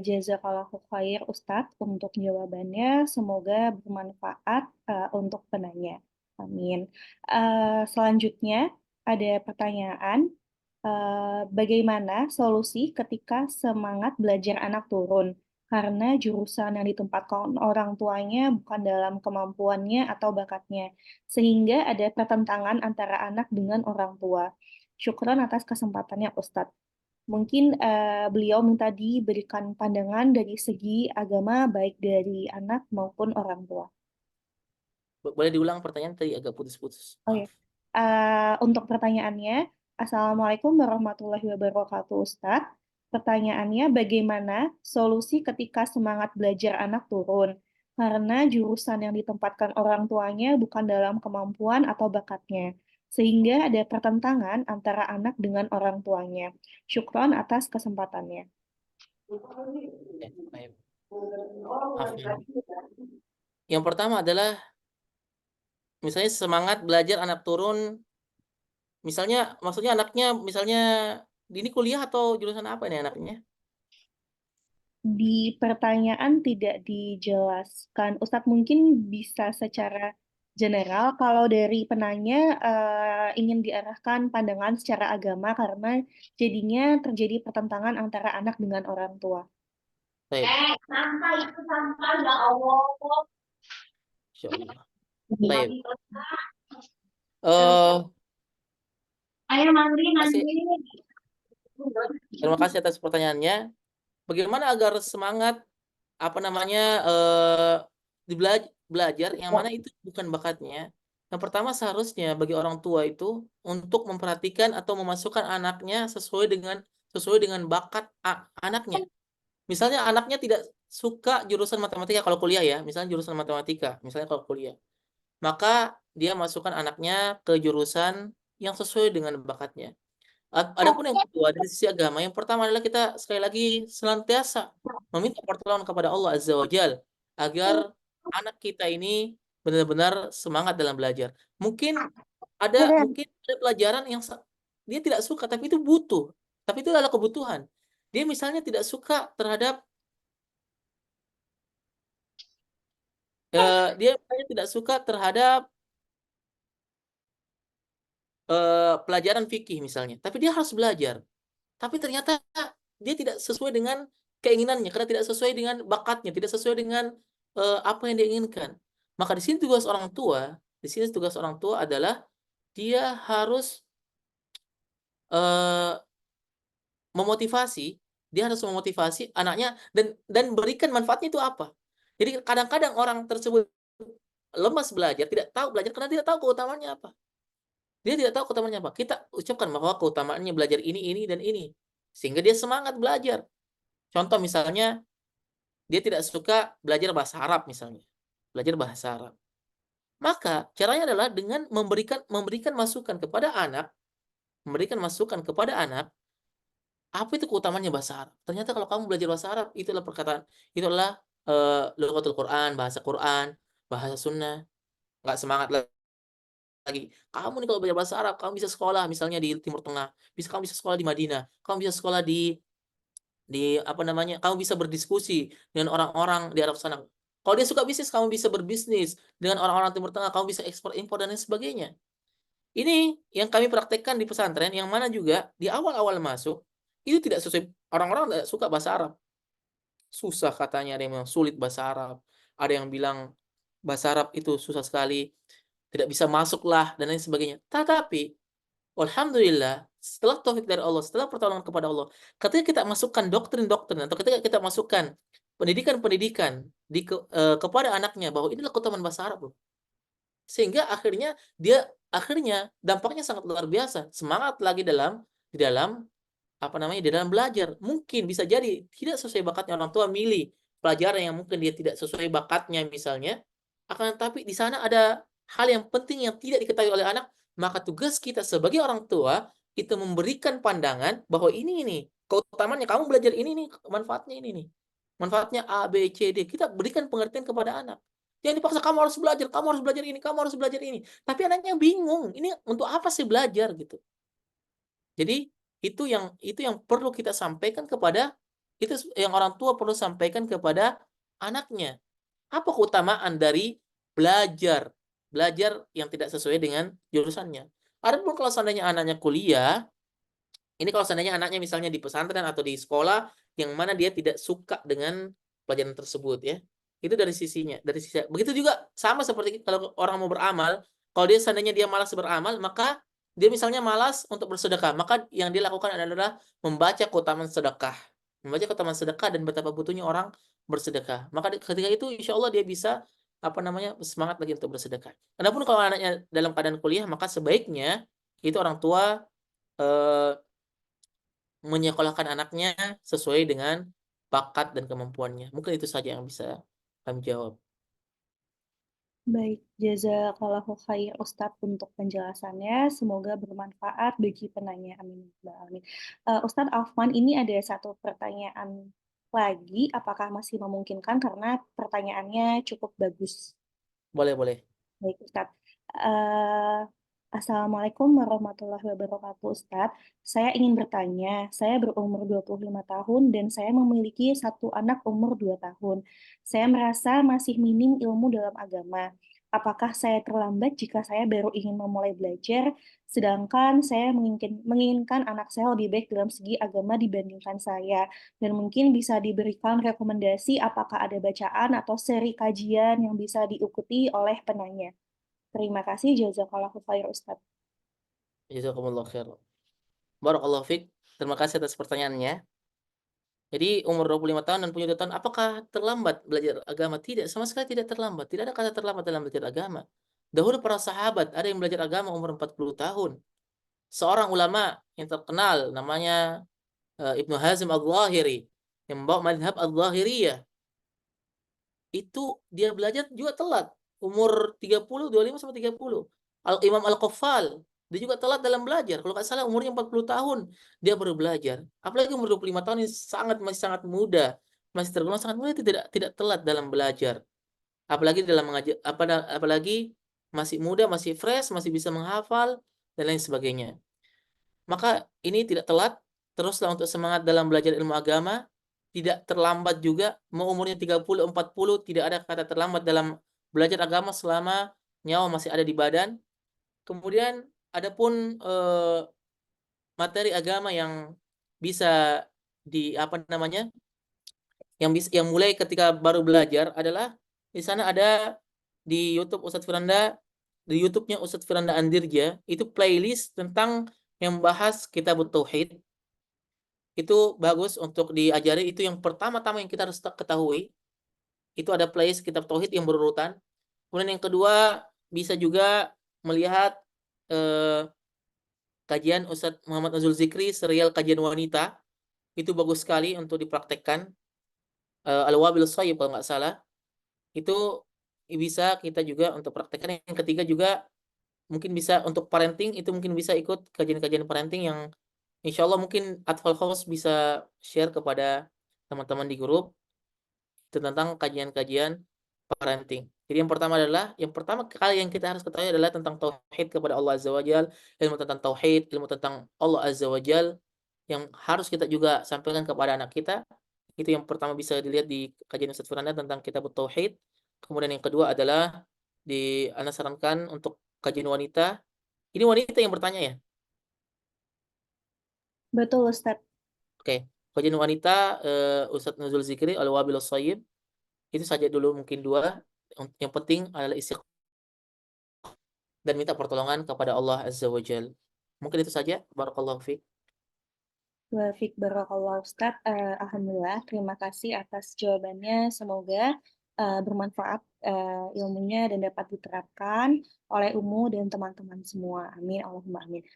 [SPEAKER 1] jazakallahu khair Ustadz untuk jawabannya. Semoga bermanfaat untuk penanya. Amin. Selanjutnya ada pertanyaan, bagaimana solusi ketika semangat belajar anak turun karena jurusan yang ditempatkan orang tuanya bukan dalam kemampuannya atau bakatnya, sehingga ada pertentangan antara anak dengan orang tua. Syukran atas kesempatannya Ustadz. Mungkin beliau minta diberikan pandangan dari segi agama, baik dari anak maupun orang tua.
[SPEAKER 3] Boleh diulang pertanyaan tadi agak putus-putus.
[SPEAKER 1] Oh ya,
[SPEAKER 3] Maaf.
[SPEAKER 1] untuk pertanyaannya, Assalamualaikum warahmatullahi wabarakatuh, Ustadz. Pertanyaannya, bagaimana solusi ketika semangat belajar anak turun? Karena jurusan yang ditempatkan orang tuanya bukan dalam kemampuan atau bakatnya, sehingga ada pertentangan antara anak dengan orang tuanya. Syukron atas kesempatannya.
[SPEAKER 3] Baik. Maaf. Yang pertama adalah misalnya semangat belajar anak turun, maksudnya anaknya ini kuliah atau jurusan apa ini anaknya?
[SPEAKER 1] Di pertanyaan tidak dijelaskan. Ustadz mungkin bisa secara general, kalau dari penanya ingin diarahkan pandangan secara agama karena jadinya terjadi pertentangan antara anak dengan orang tua.
[SPEAKER 3] Baik. Insya Allah. Baik.
[SPEAKER 2] Ayo mandi.
[SPEAKER 3] Terima kasih atas pertanyaannya. Bagaimana agar semangat belajar yang mana itu bukan bakatnya? Yang pertama seharusnya bagi orang tua itu untuk memperhatikan atau memasukkan anaknya sesuai dengan bakat anaknya. Misalnya anaknya tidak suka jurusan matematika kalau kuliah ya, misalnya jurusan matematika, misalnya kalau kuliah. Maka dia masukkan anaknya ke jurusan yang sesuai dengan bakatnya. Adapun yang kedua dari sisi agama, yang pertama adalah kita sekali lagi senantiasa meminta pertolongan kepada Allah Azza wa Jal agar anak kita ini benar-benar semangat dalam belajar. Mungkin ada pelajaran yang dia tidak suka tapi itu butuh, tapi itu adalah kebutuhan. Dia misalnya tidak suka terhadap pelajaran fikih misalnya, tapi dia harus belajar. Tapi ternyata dia tidak sesuai dengan keinginannya, karena tidak sesuai dengan bakatnya, tidak sesuai dengan apa yang dia inginkan. Maka di sini tugas orang tua adalah dia harus memotivasi, anaknya dan berikan manfaatnya itu apa. Jadi kadang-kadang orang tersebut lemas belajar, tidak tahu belajar karena tidak tahu keutamaannya apa. Dia tidak tahu keutamaannya apa. Kita ucapkan bahwa keutamaannya belajar ini, dan ini. Sehingga dia semangat belajar. Contoh misalnya, dia tidak suka belajar bahasa Arab misalnya. Belajar bahasa Arab. Maka caranya adalah dengan memberikan masukan kepada anak, apa itu keutamaannya bahasa Arab. Ternyata kalau kamu belajar bahasa Arab, itulah lughatul Quran, bahasa sunnah. Nggak semangat lagi. Kamu nih kalau belajar bahasa Arab, kamu bisa sekolah misalnya di Timur Tengah, kamu bisa sekolah di Madinah, kamu bisa sekolah kamu bisa berdiskusi dengan orang-orang di Arab sana. Kalau dia suka bisnis, kamu bisa berbisnis dengan orang-orang Timur Tengah, kamu bisa ekspor impor dan lain sebagainya. Ini yang kami praktekkan di pesantren, yang mana juga di awal-awal masuk itu tidak sesuai, orang-orang tidak suka bahasa Arab. Susah katanya, ada yang bilang sulit bahasa Arab, ada yang bilang bahasa Arab itu susah sekali, tidak bisa masuk lah dan lain sebagainya. Tetapi Alhamdulillah, setelah taufik dari Allah, setelah pertolongan kepada Allah, ketika kita masukkan doktrin-doktrin atau ketika kita masukkan pendidikan-pendidikan kepada anaknya bahwa inilah keutamaan bahasa Arab, loh. Sehingga akhirnya dampaknya sangat luar biasa. Semangat lagi di dalam di dalam belajar. Mungkin bisa jadi tidak sesuai bakatnya, orang tua milih pelajaran yang mungkin dia tidak sesuai bakatnya misalnya, akan tetapi di sana ada hal yang penting yang tidak diketahui oleh anak, maka tugas kita sebagai orang tua itu memberikan pandangan bahwa ini keutamaannya, kamu belajar ini nih, manfaatnya ini nih. Manfaatnya A, B, C, D. Kita berikan pengertian kepada anak. Yang dipaksa, kamu harus belajar ini, kamu harus belajar ini. Tapi anaknya bingung, ini untuk apa sih belajar gitu. Jadi itu yang perlu kita sampaikan kepada itu yang orang tua perlu sampaikan kepada anaknya. Apa keutamaan dari belajar? Belajar yang tidak sesuai dengan jurusannya. Adapun kalau seandainya anaknya kuliah, ini kalau seandainya anaknya misalnya di pesantren atau di sekolah yang mana dia tidak suka dengan pelajaran tersebut ya. Itu dari sisinya, dari sisi. Begitu juga sama seperti kalau orang mau beramal, kalau dia seandainya dia malas beramal, maka dia misalnya malas untuk bersedekah, maka yang dia lakukan adalah membaca keutamaan sedekah. Membaca keutamaan sedekah dan betapa butuhnya orang bersedekah. Maka ketika itu insya Allah dia bisa semangat lagi untuk bersedekah. Adapun kalau anaknya dalam keadaan kuliah, maka sebaiknya itu orang tua eh, menyekolahkan anaknya sesuai dengan bakat dan kemampuannya. Mungkin itu saja yang bisa kami jawab.
[SPEAKER 1] Baik, jazakallahu khair Ustadz untuk penjelasannya. Semoga bermanfaat bagi penanya. Amin. Ya Rabbal Alamin. Ustadz Afwan, ini ada satu pertanyaan lagi. Apakah masih memungkinkan? Karena pertanyaannya cukup bagus.
[SPEAKER 3] Boleh, boleh.
[SPEAKER 1] Baik, Ustadz. Assalamualaikum warahmatullahi wabarakatuh, Ustadz. Saya ingin bertanya, saya berumur 25 tahun dan saya memiliki satu anak umur 2 tahun. Saya merasa masih minim ilmu dalam agama. Apakah saya terlambat jika saya baru ingin memulai belajar, sedangkan saya menginginkan anak saya lebih baik dalam segi agama dibandingkan saya? Dan mungkin bisa diberikan rekomendasi apakah ada bacaan atau seri kajian yang bisa diikuti oleh penanya. Terima kasih, jazakallahu khair Ustaz.
[SPEAKER 3] Jazakumullah khair. Barakallahu fiik. Terima kasih atas pertanyaannya. Jadi umur 25 tahun dan punya 2 tahun, apakah terlambat belajar agama? Tidak, sama sekali tidak terlambat. Tidak ada kata terlambat dalam belajar agama. Dahulu para sahabat ada yang belajar agama umur 40 tahun. Seorang ulama yang terkenal namanya Ibnu Hazm Al-Zahiri yang membawa madhab Al-Zahiriyah. Itu dia belajar juga telat. Umur 30, 25 sampai 30. Imam Al-Qaffal, dia juga telat dalam belajar. Kalau nggak salah umurnya 40 tahun, dia baru belajar. Apalagi umur 25 tahun ini masih sangat muda. Masih tergolong sangat muda, itu tidak telat dalam belajar. Apalagi dalam mengajar, apalagi masih muda, masih fresh, masih bisa menghafal, dan lain sebagainya. Maka ini tidak telat, teruslah untuk semangat dalam belajar ilmu agama, tidak terlambat juga, mau umurnya 30, 40, tidak ada kata terlambat dalam belajar agama selama nyawa masih ada di badan. Kemudian adapun materi agama yang bisa yang mulai ketika baru belajar adalah di sana ada di YouTube Ustadz Firanda, di YouTube-nya Ustadz Firanda Andirja, itu playlist tentang yang bahas kitab tauhid. Itu bagus untuk diajari, itu yang pertama-tama yang kita harus ketahui. Itu ada playlist kitab tauhid yang berurutan. Kemudian yang kedua, bisa juga melihat kajian Ustadz Muhammad Nazul Zikri, serial kajian wanita. Itu bagus sekali untuk dipraktekkan. Al-Wabil Shayyib kalau nggak salah. Itu bisa kita juga untuk praktekkan. Yang ketiga juga mungkin bisa untuk parenting, itu mungkin bisa ikut kajian-kajian parenting yang insya Allah mungkin Atfal House bisa share kepada teman-teman di grup itu tentang kajian-kajian parenting. Jadi yang pertama kali yang kita harus ketahui adalah tentang tauhid kepada Allah Azza wa Jal, ilmu tentang tauhid, ilmu tentang Allah Azza wa Jal yang harus kita juga sampaikan kepada anak kita. Itu yang pertama bisa dilihat di kajian Ustadz Firanda tentang kitab tauhid. Kemudian yang kedua adalah Anda sarankan untuk kajian wanita. Ini wanita yang bertanya ya?
[SPEAKER 1] Betul, Ustaz.
[SPEAKER 3] Oke. Kajian wanita Ustadz Nuzul Zikri Al-Wabil Shayyib. Itu saja dulu mungkin 2. Yang penting adalah istiqomah dan minta pertolongan kepada Allah Azza wa Jal. Mungkin itu saja. Barakallahu fiik.
[SPEAKER 1] Wafik barakallah Ustadz. Alhamdulillah, terima kasih atas jawabannya. Semoga bermanfaat ilmunya dan dapat diterapkan oleh Umu dan teman-teman semua. Amin, Allahumma amin.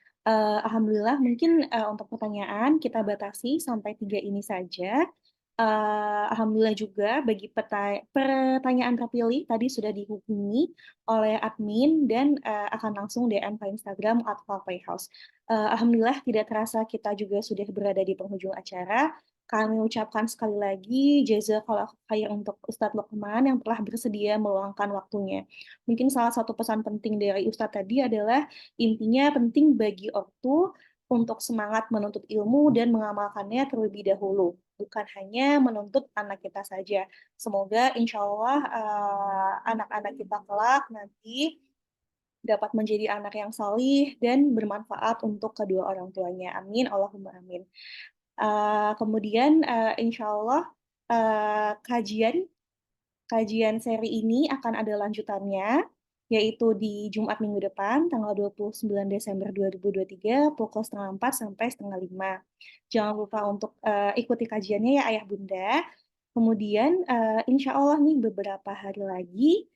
[SPEAKER 1] Alhamdulillah, mungkin untuk pertanyaan kita batasi sampai 3 ini saja. Alhamdulillah juga bagi pertanyaan terpilih tadi sudah dihubungi oleh admin dan akan langsung DM ke Instagram @Playhouse. Alhamdulillah tidak terasa kita juga sudah berada di penghujung acara. Kami ucapkan sekali lagi jazakallahu khair untuk Ustadz Lukman yang telah bersedia meluangkan waktunya. Mungkin salah satu pesan penting dari Ustadz tadi adalah intinya penting bagi ortu untuk semangat menuntut ilmu dan mengamalkannya terlebih dahulu. Bukan hanya menuntut anak kita saja. Semoga insya Allah anak-anak kita kelak nanti dapat menjadi anak yang salih dan bermanfaat untuk kedua orang tuanya. Amin, Allahumma amin. Kemudian insya Allah kajian seri ini akan ada lanjutannya, yaitu di Jumat minggu depan, tanggal 29 Desember 2023, pukul 4:30 sampai 4:30. Jangan lupa untuk ikuti kajiannya ya Ayah Bunda. Kemudian insya Allah nih beberapa hari lagi,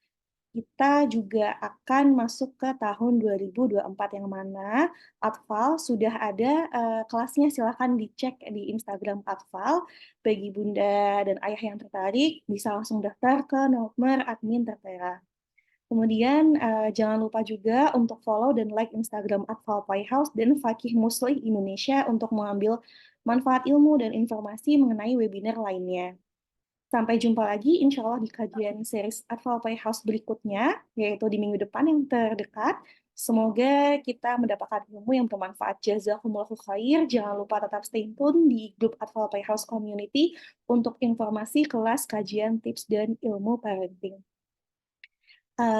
[SPEAKER 1] kita juga akan masuk ke tahun 2024 yang mana Atfal sudah ada kelasnya, silahkan dicek di Instagram Atfal. Bagi Bunda dan Ayah yang tertarik, bisa langsung daftar ke nomor admin tertera. Kemudian jangan lupa juga untuk follow dan like Instagram Atfal Playhouse dan Fakih Muslim Indonesia untuk mengambil manfaat ilmu dan informasi mengenai webinar lainnya. Sampai jumpa lagi, insya Allah di kajian series Atfal Playhouse berikutnya, yaitu di minggu depan yang terdekat. Semoga kita mendapatkan ilmu yang bermanfaat. Jazakumullahu khair. Jangan lupa tetap stay tune di grup Atfal Playhouse Community untuk informasi kelas, kajian, tips, dan ilmu parenting.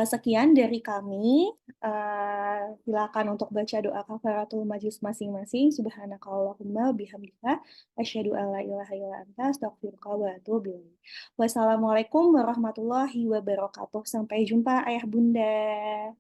[SPEAKER 1] Sekian dari kami. Silakan untuk baca doa kafaratul majlis masing-masing. Subhanakallahumma bihamdika asyhadu an la ilaha illa anta astaghfiruka wa atubu ilaik. Wassalamualaikum warahmatullahi wabarakatuh. Sampai jumpa Ayah Bunda.